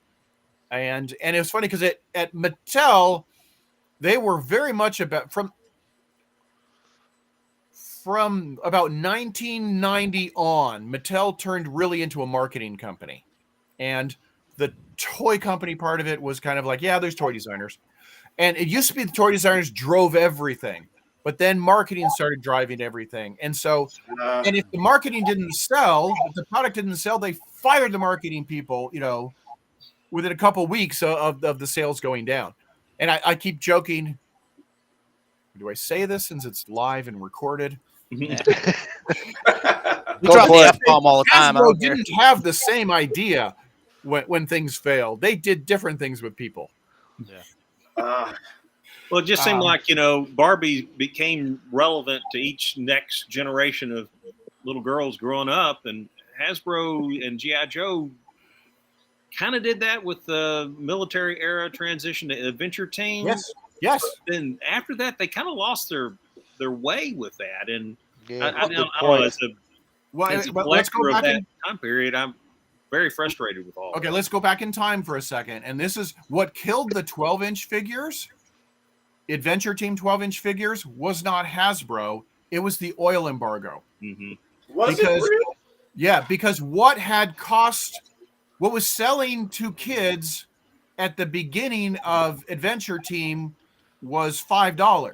And it was funny because at Mattel, they were very much about from about 1990 on, Mattel turned really into a marketing company. And the toy company part of it was kind of like, yeah, there's toy designers. And it used to be the toy designers drove everything, but then marketing started driving everything. And so, and if the marketing didn't sell, if the product didn't sell, they fired the marketing people, within a couple of weeks of the sales going down. And I keep joking. Do I say this since it's live and recorded? You drop the F-bomb all the time. Hasbro didn't have the same idea when things failed. They did different things with people. Yeah. Well, it just seemed like, Barbie became relevant to each next generation of little girls growing up, and Hasbro and G.I. Joe kind of did that with the military era transition to Adventure Team. Yes. But then after that, they kind of lost their way with that. And I don't know, as a collector of that time period, I'm very frustrated with all. Okay, let's go back in time for a second. And this is what killed the 12-inch figures. Adventure Team 12-inch figures was not Hasbro. It was the oil embargo. Was it real? Yeah, because what was selling to kids at the beginning of Adventure Team was $5.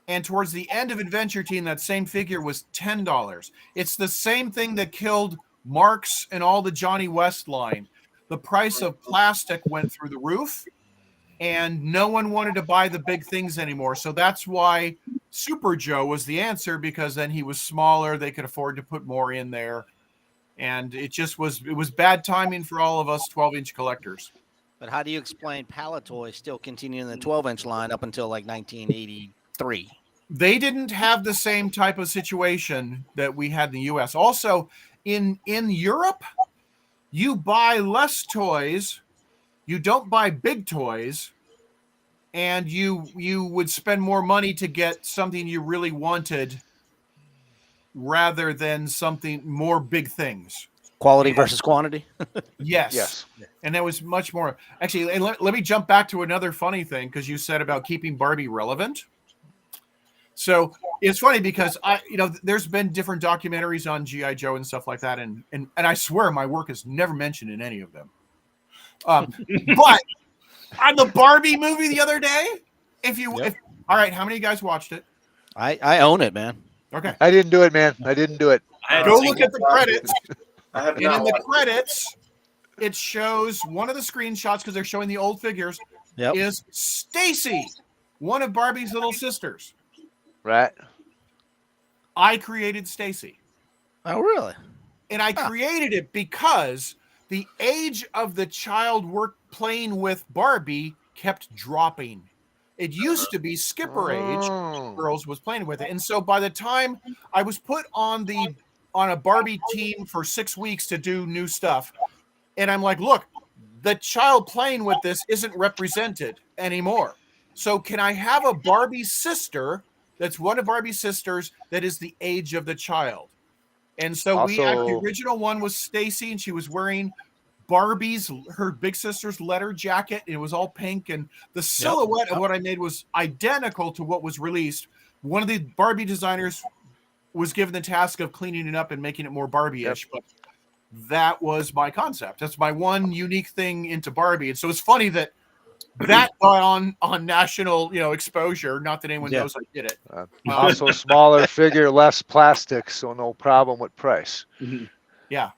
And towards the end of Adventure Team, that same figure was $10. It's the same thing that killed Marks and all the Johnny West line. The price of plastic went through the roof, and no one wanted to buy the big things anymore. So that's why Super Joe was the answer, because then he was smaller. They could afford to put more in there. And it was bad timing for all of us 12-inch collectors. But how do you explain Palatoy still continuing the 12-inch line up until like 1983? They didn't have the same type of situation that we had in the US. Also, in Europe, you buy less toys, you don't buy big toys, and you would spend more money to get something you really wanted rather than something more big things. Quality versus quantity. Yes. Yes. And that was much more. Actually, let me jump back to another funny thing, because you said about keeping Barbie relevant. So it's funny because there's been different documentaries on G.I. Joe and stuff like that, and I swear my work is never mentioned in any of them. But on the Barbie movie the other day, all right, how many of you guys watched it? I own it, man. Okay, I didn't do it, man. I didn't do it. go look at the credits. I have And not in the watched credits, it shows one of the screenshots, because they're showing the old figures, Yep. is Stacy, one of Barbie's little sisters. Right. I created Stacy. Oh, really? And I created it because the age of the child playing with Barbie kept dropping. It used to be skipper age. Oh. Girls was playing with it. And so by the time I was put on a Barbie team for 6 weeks to do new stuff, and I'm like, look, the child playing with this isn't represented anymore. So can I have a Barbie sister that's one of Barbie's sisters that is the age of the child? And so the original one was Stacy, and she was wearing her big sister's letter jacket. And it was all pink, and the silhouette of what I made was identical to what was released. One of the Barbie designers was given the task of cleaning it up and making it more Barbie-ish, but that was my concept. That's my one unique thing into Barbie. And so it's funny that got on national, exposure. Not that anyone knows I did it. Also, smaller figure, less plastic, so no problem with price. Yeah.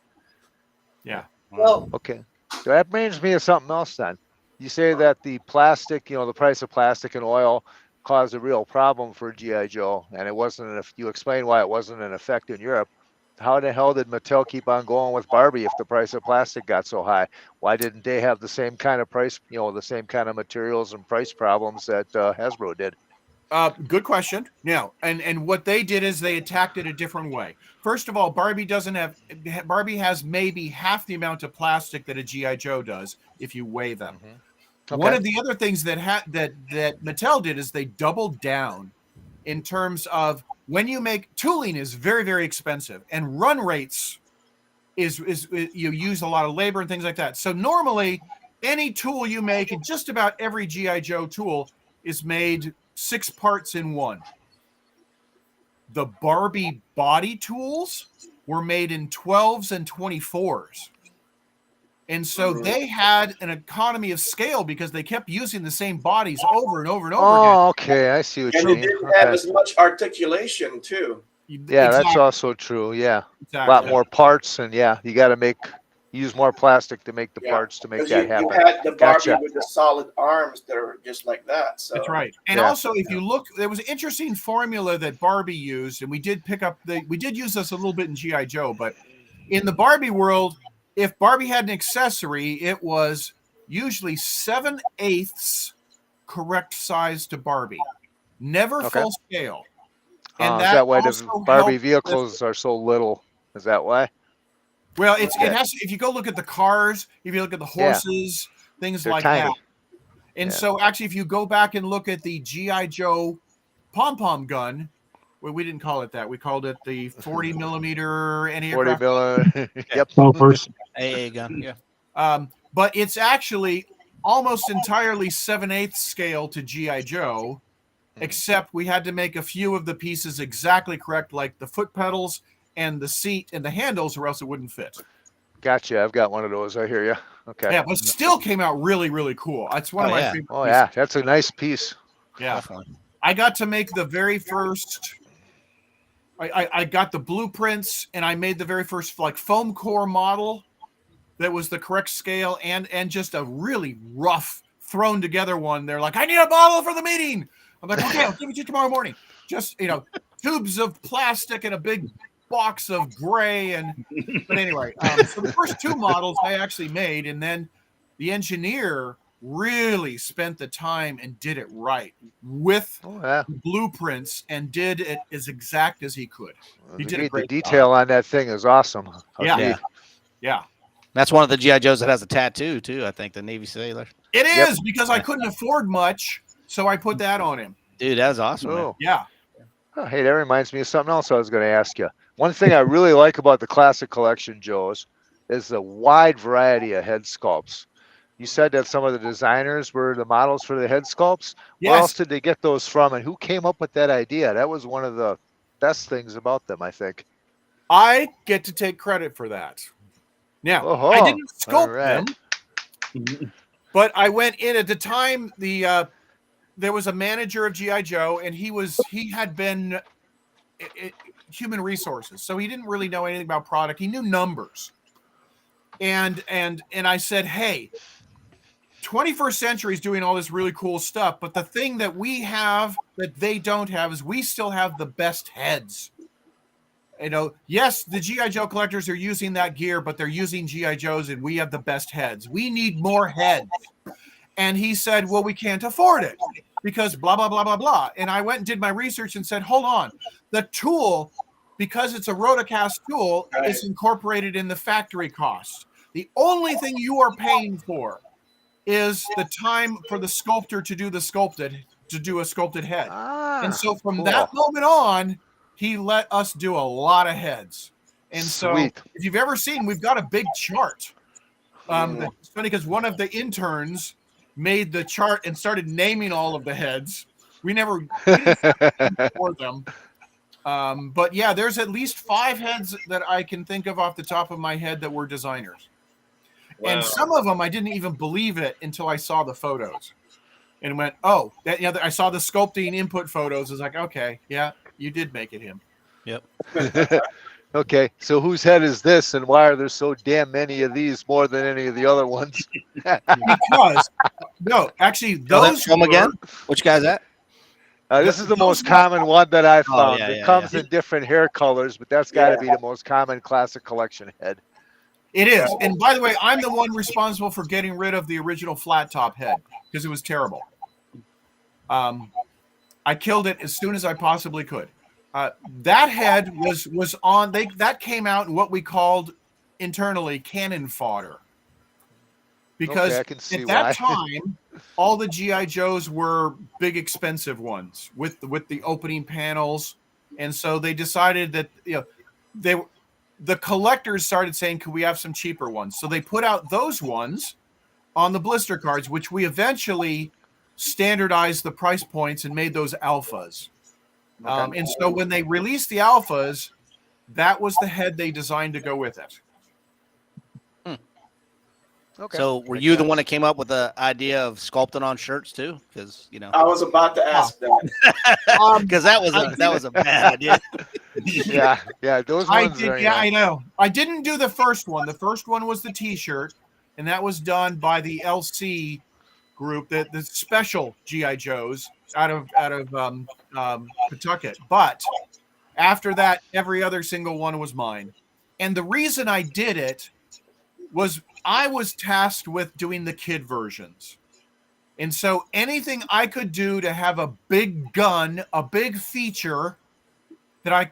Well, Okay. So that brings me to something else then. You say that the plastic, the price of plastic and oil caused a real problem for G.I. Joe, and it wasn't. If you explain why it wasn't an effect in Europe, how the hell did Mattel keep on going with Barbie if the price of plastic got so high? Why didn't they have the same kind of price, the same kind of materials and price problems that Hasbro did? Good question. Now, and what they did is they attacked it a different way. First of all, Barbie has maybe half the amount of plastic that a G.I. Joe does if you weigh them. Okay. One of the other things that Mattel did is they doubled down in terms of when you make tooling is very, very expensive, and run rates is you use a lot of labor and things like that. So normally any tool you make, and just about every G.I. Joe tool is made 6 parts in one. The Barbie body tools were made in 12s and 24s. And so they had an economy of scale because they kept using the same bodies over and over and over again. Oh, okay. I see what you and they mean. didn't have as much articulation too. Yeah, that's also true. Yeah. Exactly. A lot more parts, and you got to use more plastic to make the parts to make that happen. You had the Barbie Gotcha. with the solid arms that are just like that. So That's right. And also, if you look, there was an interesting formula that Barbie used, and we did use this a little bit in G.I. Joe, but in the Barbie world, if Barbie had an accessory, it was usually 7/8 correct size to Barbie, never full scale. And is that why the also Barbie helped vehicles are so little? Is that why? Well, it has. If you go look at the cars, if you look at the horses, things They're like tiny. that. And so, actually, if you go back and look at the G.I. Joe pom-pom gun, well, we didn't call it that. We called it the 40 millimeter 40 millimeter. Yep. AA gun. Yeah. But it's actually almost entirely 7/8 scale to G.I. Joe, except we had to make a few of the pieces exactly correct, like the foot pedals and the seat and the handles, or else it wouldn't fit. Gotcha. I've got one of those. I hear you. Okay. Yeah, but still came out really, really cool. That's one of my favorite Oh, pieces. yeah. That's a nice piece. Yeah. Definitely. I got to make the very first. I got the blueprints, and I made the very first foam core model that was the correct scale, and just a really rough thrown together one. They're like, I need a model for the meeting. I'm like, okay, I'll give it to you tomorrow morning. Just tubes of plastic and a big box of gray. But anyway, so the first 2 models I actually made, and then the engineer really spent the time and did it right with blueprints and did it as exact as he could. He did a great the detail on that thing is awesome. Yeah. That's one of the GI Joes that has a tattoo too. I think the Navy sailor. It is because I couldn't afford much, so I put that on him. Dude, that was awesome. Oh. Yeah. Oh, hey, that reminds me of something else I was going to ask you. One thing I really like about the Classic Collection, Joes, is the wide variety of head sculpts. You said that some of the designers were the models for the head sculpts. Yes. Where else did they get those from, and who came up with that idea? That was one of the best things about them, I think. I get to take credit for that. Now, I didn't sculpt them, but I went in at the time. There was a manager of GI Joe, and he had been human resources, so he didn't really know anything about product. He knew numbers, and I said, hey, 21st century is doing all this really cool stuff, but the thing that we have that they don't have is we still have the best heads. Yes, the GI Joe collectors are using that gear, but they're using GI Joes, and we have the best heads. We need more heads. And he said, well, we can't afford it because blah, blah, blah, blah, blah. And I went and did my research and said, hold on. The tool, because it's a rotocast tool, is incorporated in the factory cost. The only thing you are paying for is the time for the sculptor to do a sculpted head. And so from that moment on, he let us do a lot of heads. And so if you've ever seen, we've got a big chart. It's funny because one of the interns made the chart and started naming all of the heads. We didn't for them. But yeah, there's at least 5 heads that I can think of off the top of my head that were designers. Wow. And some of them I didn't even believe it until I saw the photos and went, oh, I saw the sculpting input photos. I was like, okay, yeah, you did make it him. Yep. Okay, so whose head is this, and why are there so damn many of these more than any of the other ones? Because no, actually, those again. Which guy's that? This is the most common one that I found. It comes in different hair colors, but that's got to be the most common Classic Collection head. It is. And by the way, I'm the one responsible for getting rid of the original flat top head because it was terrible. I killed it as soon as I possibly could. That head was on. That came out in what we called internally cannon fodder. Because at that time, all the GI Joes were big, expensive ones with the opening panels, and so they decided that the collectors started saying, "Could we have some cheaper ones?" So they put out those ones on the blister cards, which we eventually standardized the price points and made those alphas. And so when they released the alphas, that was the head they designed to go with it. Okay. So were you the one that came up with the idea of sculpting on shirts too? Because I was about to ask that. Because that was a bad idea. yeah, those ones. I know. I didn't do the first one. The first one was the T-shirt, and that was done by the LC group, the special GI Joes out of Pawtucket. But after that, every other single one was mine. And the reason I did it was I was tasked with doing the kid versions. And so anything I could do to have a big gun, a big feature that I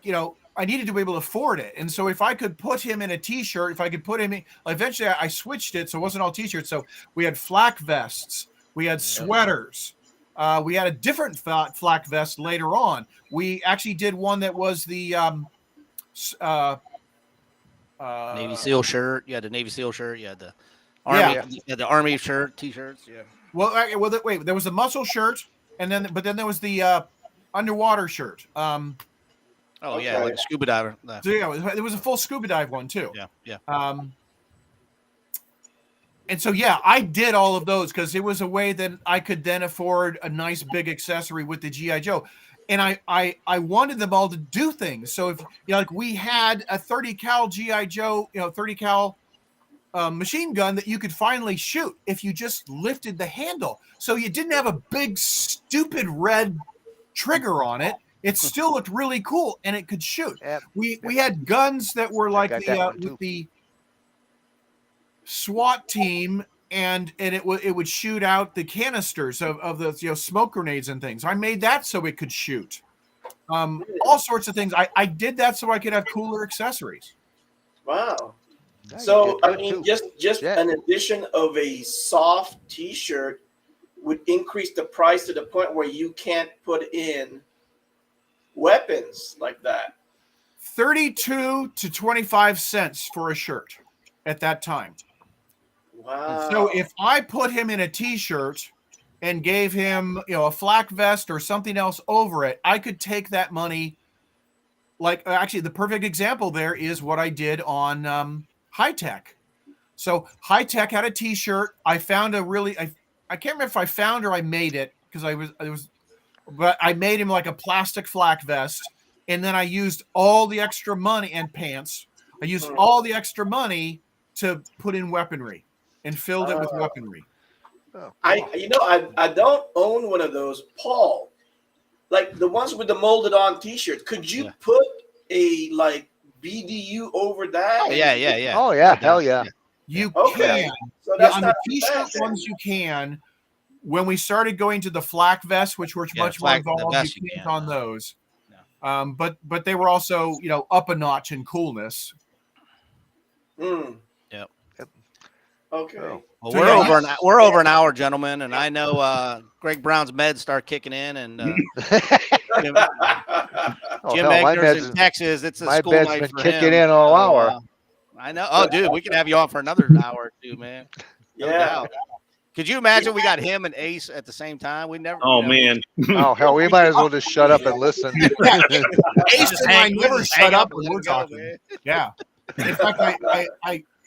needed to be able to afford it. And so if I could put him in a T-shirt, if I could put him in, eventually I switched it. So it wasn't all T-shirts. So we had flak vests, we had sweaters, we had a different flak vest later on. We actually did one that was the Navy SEAL shirt. You had the Navy SEAL shirt. You had the Army. You had the Army shirt, T-shirts. Yeah. Well, wait. There was the muscle shirt, and then there was the underwater shirt. Like a scuba diver. So yeah, there was a full scuba dive one too. Yeah. And so I did all of those because it was a way that I could then afford a nice big accessory with the GI Joe. And I wanted them all to do things. So if we had a 30 cal GI Joe, 30 cal machine gun that you could finally shoot if you just lifted the handle. So you didn't have a big stupid red trigger on it. It still looked really cool and it could shoot. Yep. We had guns that were like the SWAT team and it would shoot out the canisters of the smoke grenades and things. I made that so it could shoot. All sorts of things. I did that so I could have cooler accessories. Wow. Yeah, So you I did mean, good, too. just Yeah. an addition of a soft T-shirt would increase the price to the point where you can't put in weapons like that. 32 to 25 cents for a shirt at that time. Wow. So if I put him in a T-shirt and gave him, a flak vest or something else over it, I could take that money. Like, actually, the perfect example there is what I did on High Tech. So High Tech had a T-shirt. I found I can't remember if I found or I made it, because but I made him like a plastic flak vest, and then I used all the extra money and pants. I used all the extra money to put in weaponry and filled it with weaponry. Oh, I don't own one of those, Paul. Like the ones with the molded on T-shirts. Could you put a like BDU over that? Oh, yeah. Oh yeah, hell yeah. You Okay. can. So that's on not the too T-shirt bad, then. ones you can. When we started going to the flak vests, which were much more involved, you can't on those. No. But they were also up a notch in coolness. Yep. Okay. Oh. Well, So, we're over an hour, gentlemen, and I know Greg Brown's meds start kicking in, and Jim Egner's in Texas. It's a school night been for kicking him. in all hour. I know. Oh, dude, we can have you on for another hour or two, man. No doubt. Could you imagine we got him and Ace at the same time? We never. Oh man. Oh hell, we might as well just shut up and listen. Ace and I never shut up when we're talking. Man. Yeah. In fact,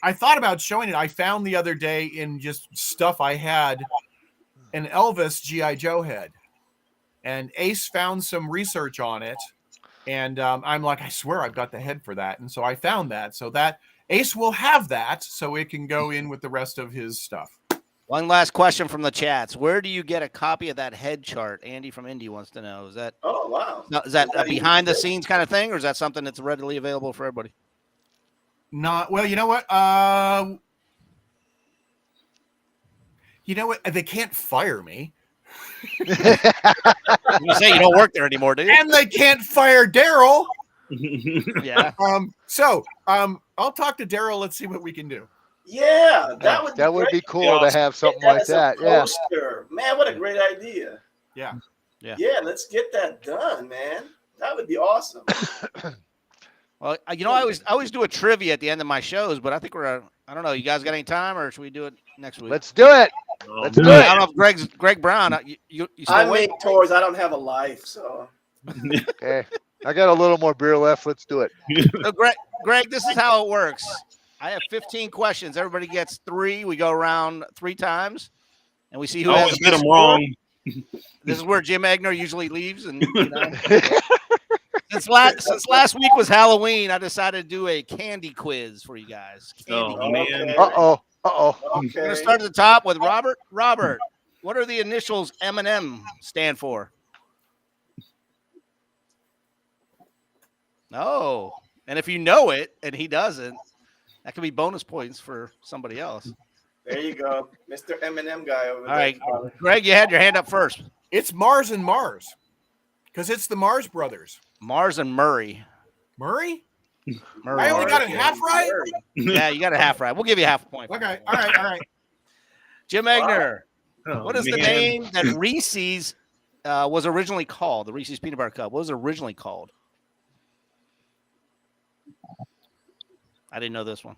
I thought about showing it. I found the other day in just stuff I had an Elvis G.I. Joe head, and Ace found some research on it, and I'm like, I swear I've got the head for that, and so I found that. So that Ace will have that, so it can go in with the rest of his stuff. One last question from the chats. Where do you get a copy of that head chart? Andy from Indy wants to know. Is that? Oh wow. Is that a behind the scenes kind of thing, or is that something that's readily available for everybody? Not well. You know what? They can't fire me. You say you don't work there anymore, do you? And they can't fire Daryl. Yeah. So I'll talk to Daryl. Let's see what we can do. Yeah, that would be cool to have something like that. Yeah. Man, what a great idea. Yeah. Yeah, let's get that done, man. That would be awesome. Well, I always do a trivia at the end of my shows, but I think I don't know. You guys got any time, or should we do it next week? Let's do it. Let's do it. I don't know if Greg Brown. You I make tours. I don't have a life, so. Okay, I got a little more beer left. Let's do it. So Greg, this is how it works. I have 15 questions. Everybody gets 3. We go around 3 times, and we see who has get them wrong. This is where Jim Egner usually leaves, and Since last week was Halloween, I decided to do a candy quiz for you guys. Man. Okay. Uh-oh. I'm going to start at the top with Robert. Robert, what are the initials M&M stand for? No. And if you know it and he doesn't, that could be bonus points for somebody else. There you go. Mr. M&M guy over there. All right. Greg, you had your hand up first. It's Mars and Mars. Because it's the Mars brothers. Mars and Murray. Murray? Murray. I only got it half right? Yeah, you got it half right. We'll give you half a point. Okay. All right. Jim Egner, what is the man. name that Reese's was originally called? The Reese's Peanut Butter Cup. What was it originally called? I didn't know this one.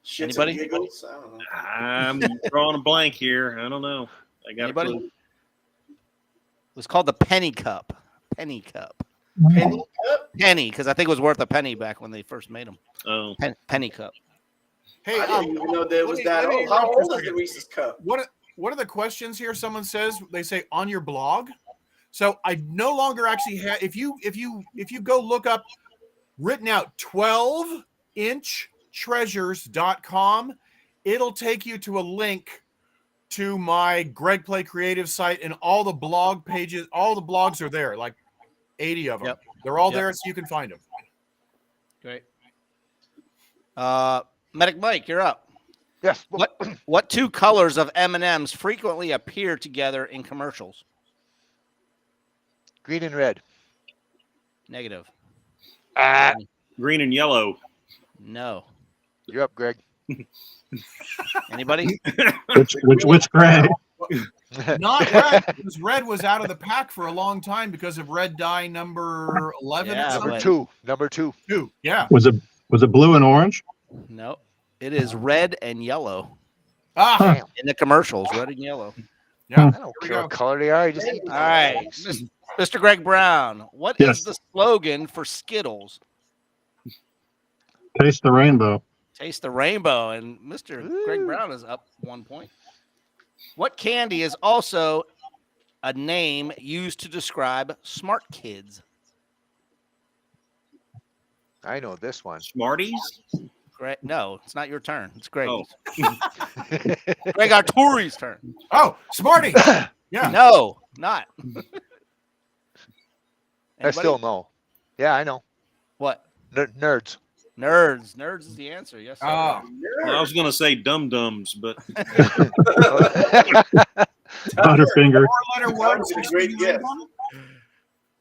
Shits Anybody? and giggles? I don't know. I'm drawing a blank here. I don't know. I got Anybody? a clue. It was called the Penny Cup. Penny Cup. Penny Cup? Penny, because I think it was worth a penny back when they first made them. Oh, Penny Cup. Hey, I didn't even know there was that old. How old is the Reese's Cup? What are the questions here? Someone says they say on your blog. So I no longer actually have. If you go look up written out 12inchtreasures.com, it'll take you to a link to my Greg Play Creative site, and all the blog pages, all the blogs are there, like 80 of them. Yep. They're all there, so you can find them. Great. Medic Mike, you're up. Yes. What What two colors of M&Ms frequently appear together in commercials? Green and red. Negative. Green and yellow. No. You're up, Greg. Anybody? Which Greg? Not red, because red was out of the pack for a long time because of red dye number 11. Yeah, or Number something. Number two. Yeah. Was it blue and orange? No. It is red and yellow Ah, Damn. in the commercials. Red and yellow. yeah. I don't Here we care go. what color they are. You just eat All right, Mr. Greg Brown. What Yes. is the slogan for Skittles? Taste the rainbow. Taste the rainbow. And Mr. Greg Brown is up 1 point. What candy is also a name used to describe smart kids? I know this one. Smarties. Greg, no, it's not your turn. It's Greg's. Oh. Greg Autore's turn. Oh, Smarty. Yeah. No, not. I still know. Yeah, I know. What? Nerds. Nerds. Nerds is the answer. Yes, sir. Oh, Well, I was going to say dum-dums, but Butterfinger. four-letter word. That was a great guess.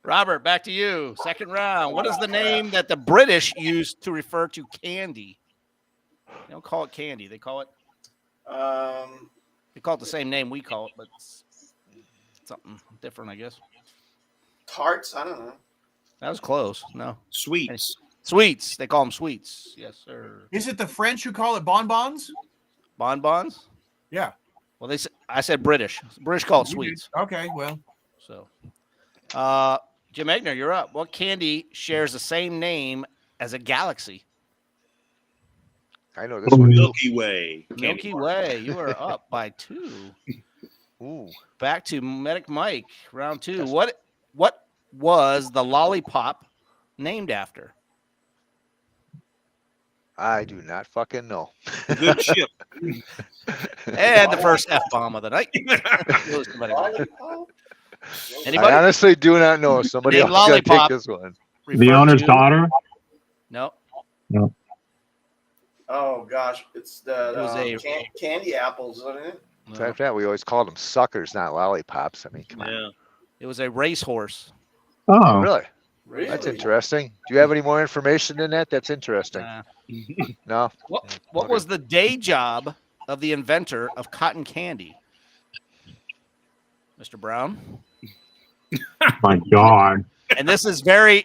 Robert, back to you. Second round. What is the name that the British used to refer to candy? They don't call it candy. They call it the same name we call it, but it's something different, I guess. Tarts. I don't know. That was close. No. sweets. Sweets. They call them sweets. Yes, sir. Is it the French who call it bonbons? Bonbons? Yeah. Well, I said British. British call it You sweets. did. Okay, well. So, Jim Egner, you're up. What candy shares the same name as a galaxy? I know this one. Milky Way. Milky Way. You are up by 2. Ooh. Back to Medic Mike, round 2. What was the lollipop named after? I do not fucking know. Good ship. And the first F-bomb of the night. I Anybody? honestly do not know. Somebody Name else got to take lollipop. this one. The Refer owner's to- daughter. No. Oh gosh, it's the It was a- candy apples, isn't it? In fact, that we always called them suckers, not lollipops. I mean, come on. Yeah. It was a racehorse. Oh, Really? Really? That's interesting. Do you have any more information than that? That's interesting. No. What Okay. was the day job of the inventor of cotton candy? Mr. Brown? my God. And this is the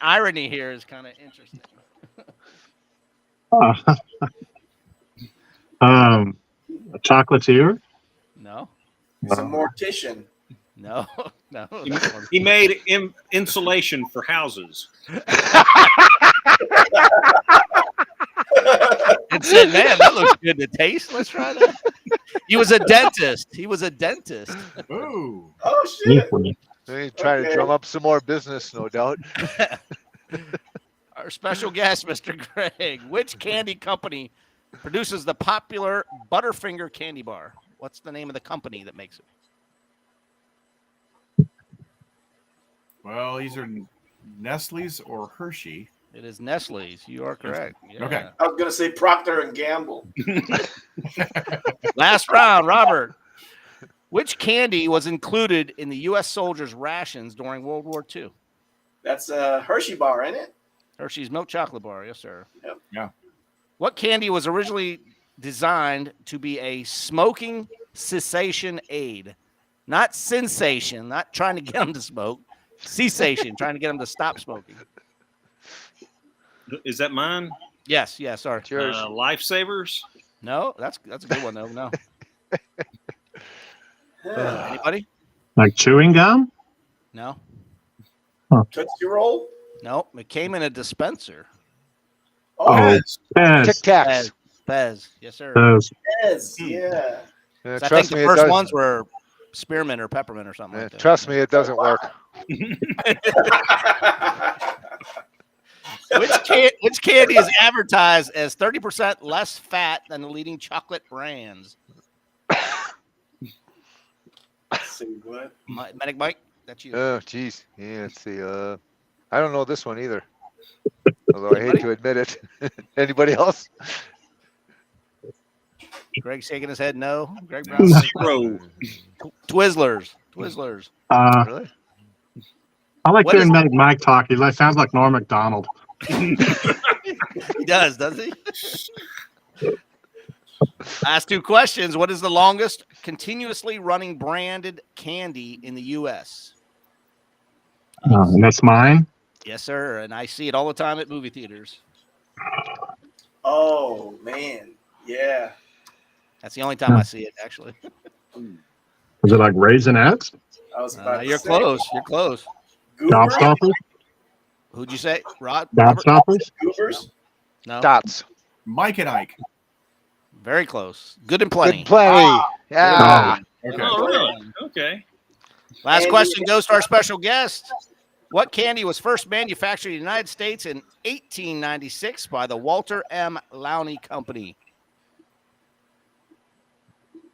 irony here is kind of interesting. A chocolatier. No, It's a mortician. no. He made insulation for houses. And said, man, that looks good to taste. Let's try that. He was a dentist. Ooh. Oh shit! He's trying to drum up some more business, no doubt. Our special guest, Mr. Greg. Which candy company produces the popular Butterfinger candy bar? What's the name of the company that makes it? Well, these are Nestle's or Hershey. It is Nestle's. You are correct. Yeah. Okay. I was gonna say Procter and Gamble. Last round, Robert. Which candy was included in the U.S. soldiers' rations during World War II? That's a Hershey bar, isn't it? Hershey's milk chocolate bar. Yes, sir. Yep. Yeah. What candy was originally designed to be a smoking cessation aid? Not sensation, not trying to get them to smoke. Cessation, trying to get them to stop smoking. Is that mine? Yes, sorry. It's yours. Lifesavers. No, that's a good one, though. No. Anybody? Like chewing gum? No. Tootsie Roll. No. It came in a dispenser. Oh, Yes. Yes. Tic Tacs. Bez. Yes, sir. Yeah, yes, yeah. So I think trust the me, it first does. ones were spearmint or peppermint or something like that. Trust me, it doesn't work. Which candy is advertised as 30% less fat than the leading chocolate brands? Let's see what. Medic Mike, that's you. Oh, geez. Yeah, let's see. I don't know this one either. Although I hate to admit it. Anybody else? Greg's shaking his head no. Greg Brown. Bro. Twizzlers. Really? I like What is- hearing Mike talk. He sounds like Norm Macdonald. He does, doesn't he? Last two questions. What is the longest continuously running branded candy in the U.S.? And that's mine. Yes, sir. And I see it all the time at movie theaters. Oh man, yeah. That's the only time I see it, actually. Is it like Raisinets? I was about to You're say. close. You're close. Goobers? Gobstoppers? Who'd you say? Rod? Robert? Gobstoppers? Goobers? No. Dots. Mike and Ike. Very close. Good and plenty. Good plenty. Yeah. Okay. Oh, really? Okay. Last Candy. question goes to our special guest. What candy was first manufactured in the United States in 1896 by the Walter M. Lowney Company?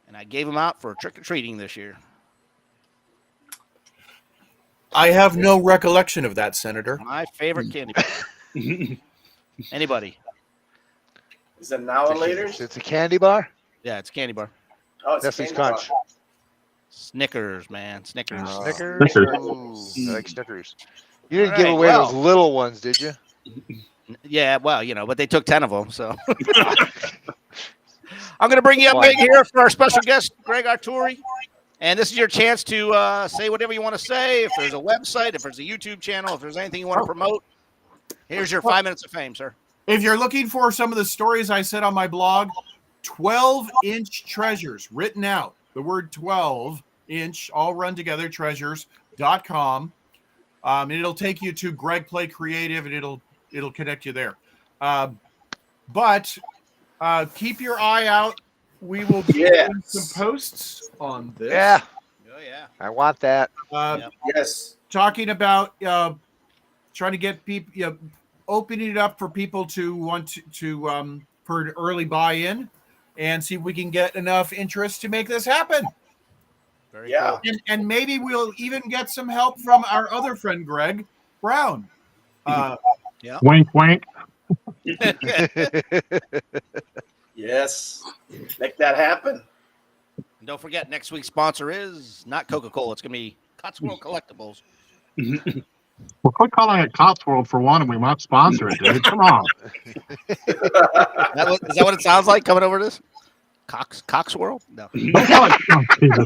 And I gave them out for trick-or-treating this year. I have no recollection of that, Senator. My favorite candy bar. Anybody? Is it now or later? It's a candy bar? Yeah, it's a candy bar. Oh, it's Nestle's candy bar. Crunch. Snickers, man. Snickers. Snickers. Snickers. Ooh, I like Snickers. You didn't All give right, away well. those little ones, did you? Yeah, well, but they took 10 of them, so. I'm going to bring you up big here for our special guest, Greg Autore. And this is your chance to say whatever you want to say. If there's a website, if there's a YouTube channel, if there's anything you want to promote, here's your 5 minutes of fame, sir. If you're looking for some of the stories I said on my blog, 12-inch treasures written out. The word 12-inch, all run together, treasures.com. And it'll take you to Greg Play Creative, and it'll connect you there. But keep your eye out. We will be doing some posts on this. Yeah. Oh, yeah. I want that. Yes. Talking about trying to get people, opening it up for people to want to for an early buy-in, and see if we can get enough interest to make this happen. Very Yeah. cool. And maybe we'll even get some help from our other friend Greg Brown. Wink, wink. Yes. Make that happen. And don't forget, next week's sponsor is not Coca-Cola. It's going to be Cotswold Collectibles. Well, quit calling it Cotswold for one, and we might sponsor it, dude. Come on. Is that what it sounds like coming over this? Coxworld? No. Don't call it. Oh, Jesus.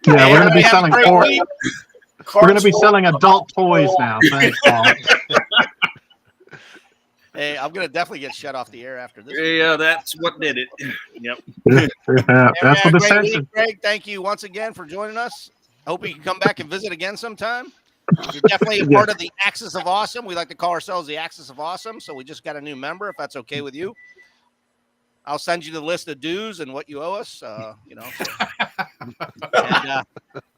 Yeah, we're going to be selling toys. We're going to be selling adult toys now. Thanks, Paul. Hey, I'm going to definitely get shut off the air after this. Yeah, that's what did it. Yep. Yeah, that's what the Great sense is. week, Greg. Thank you once again for joining us. I hope you can come back and visit again sometime. You're definitely a part of the Axis of Awesome. We like to call ourselves the Axis of Awesome, so we just got a new member, if that's okay with you. I'll send you the list of dues and what you owe us, And,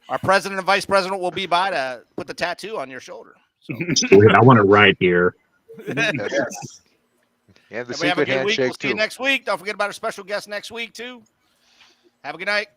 our president and vice president will be by to put the tattoo on your shoulder. So. Wait, I want it right here. Yes. And the Everybody have a secret good week. We'll handshake, see you too. next week. Don't forget about our special guest next week, too. Have a good night.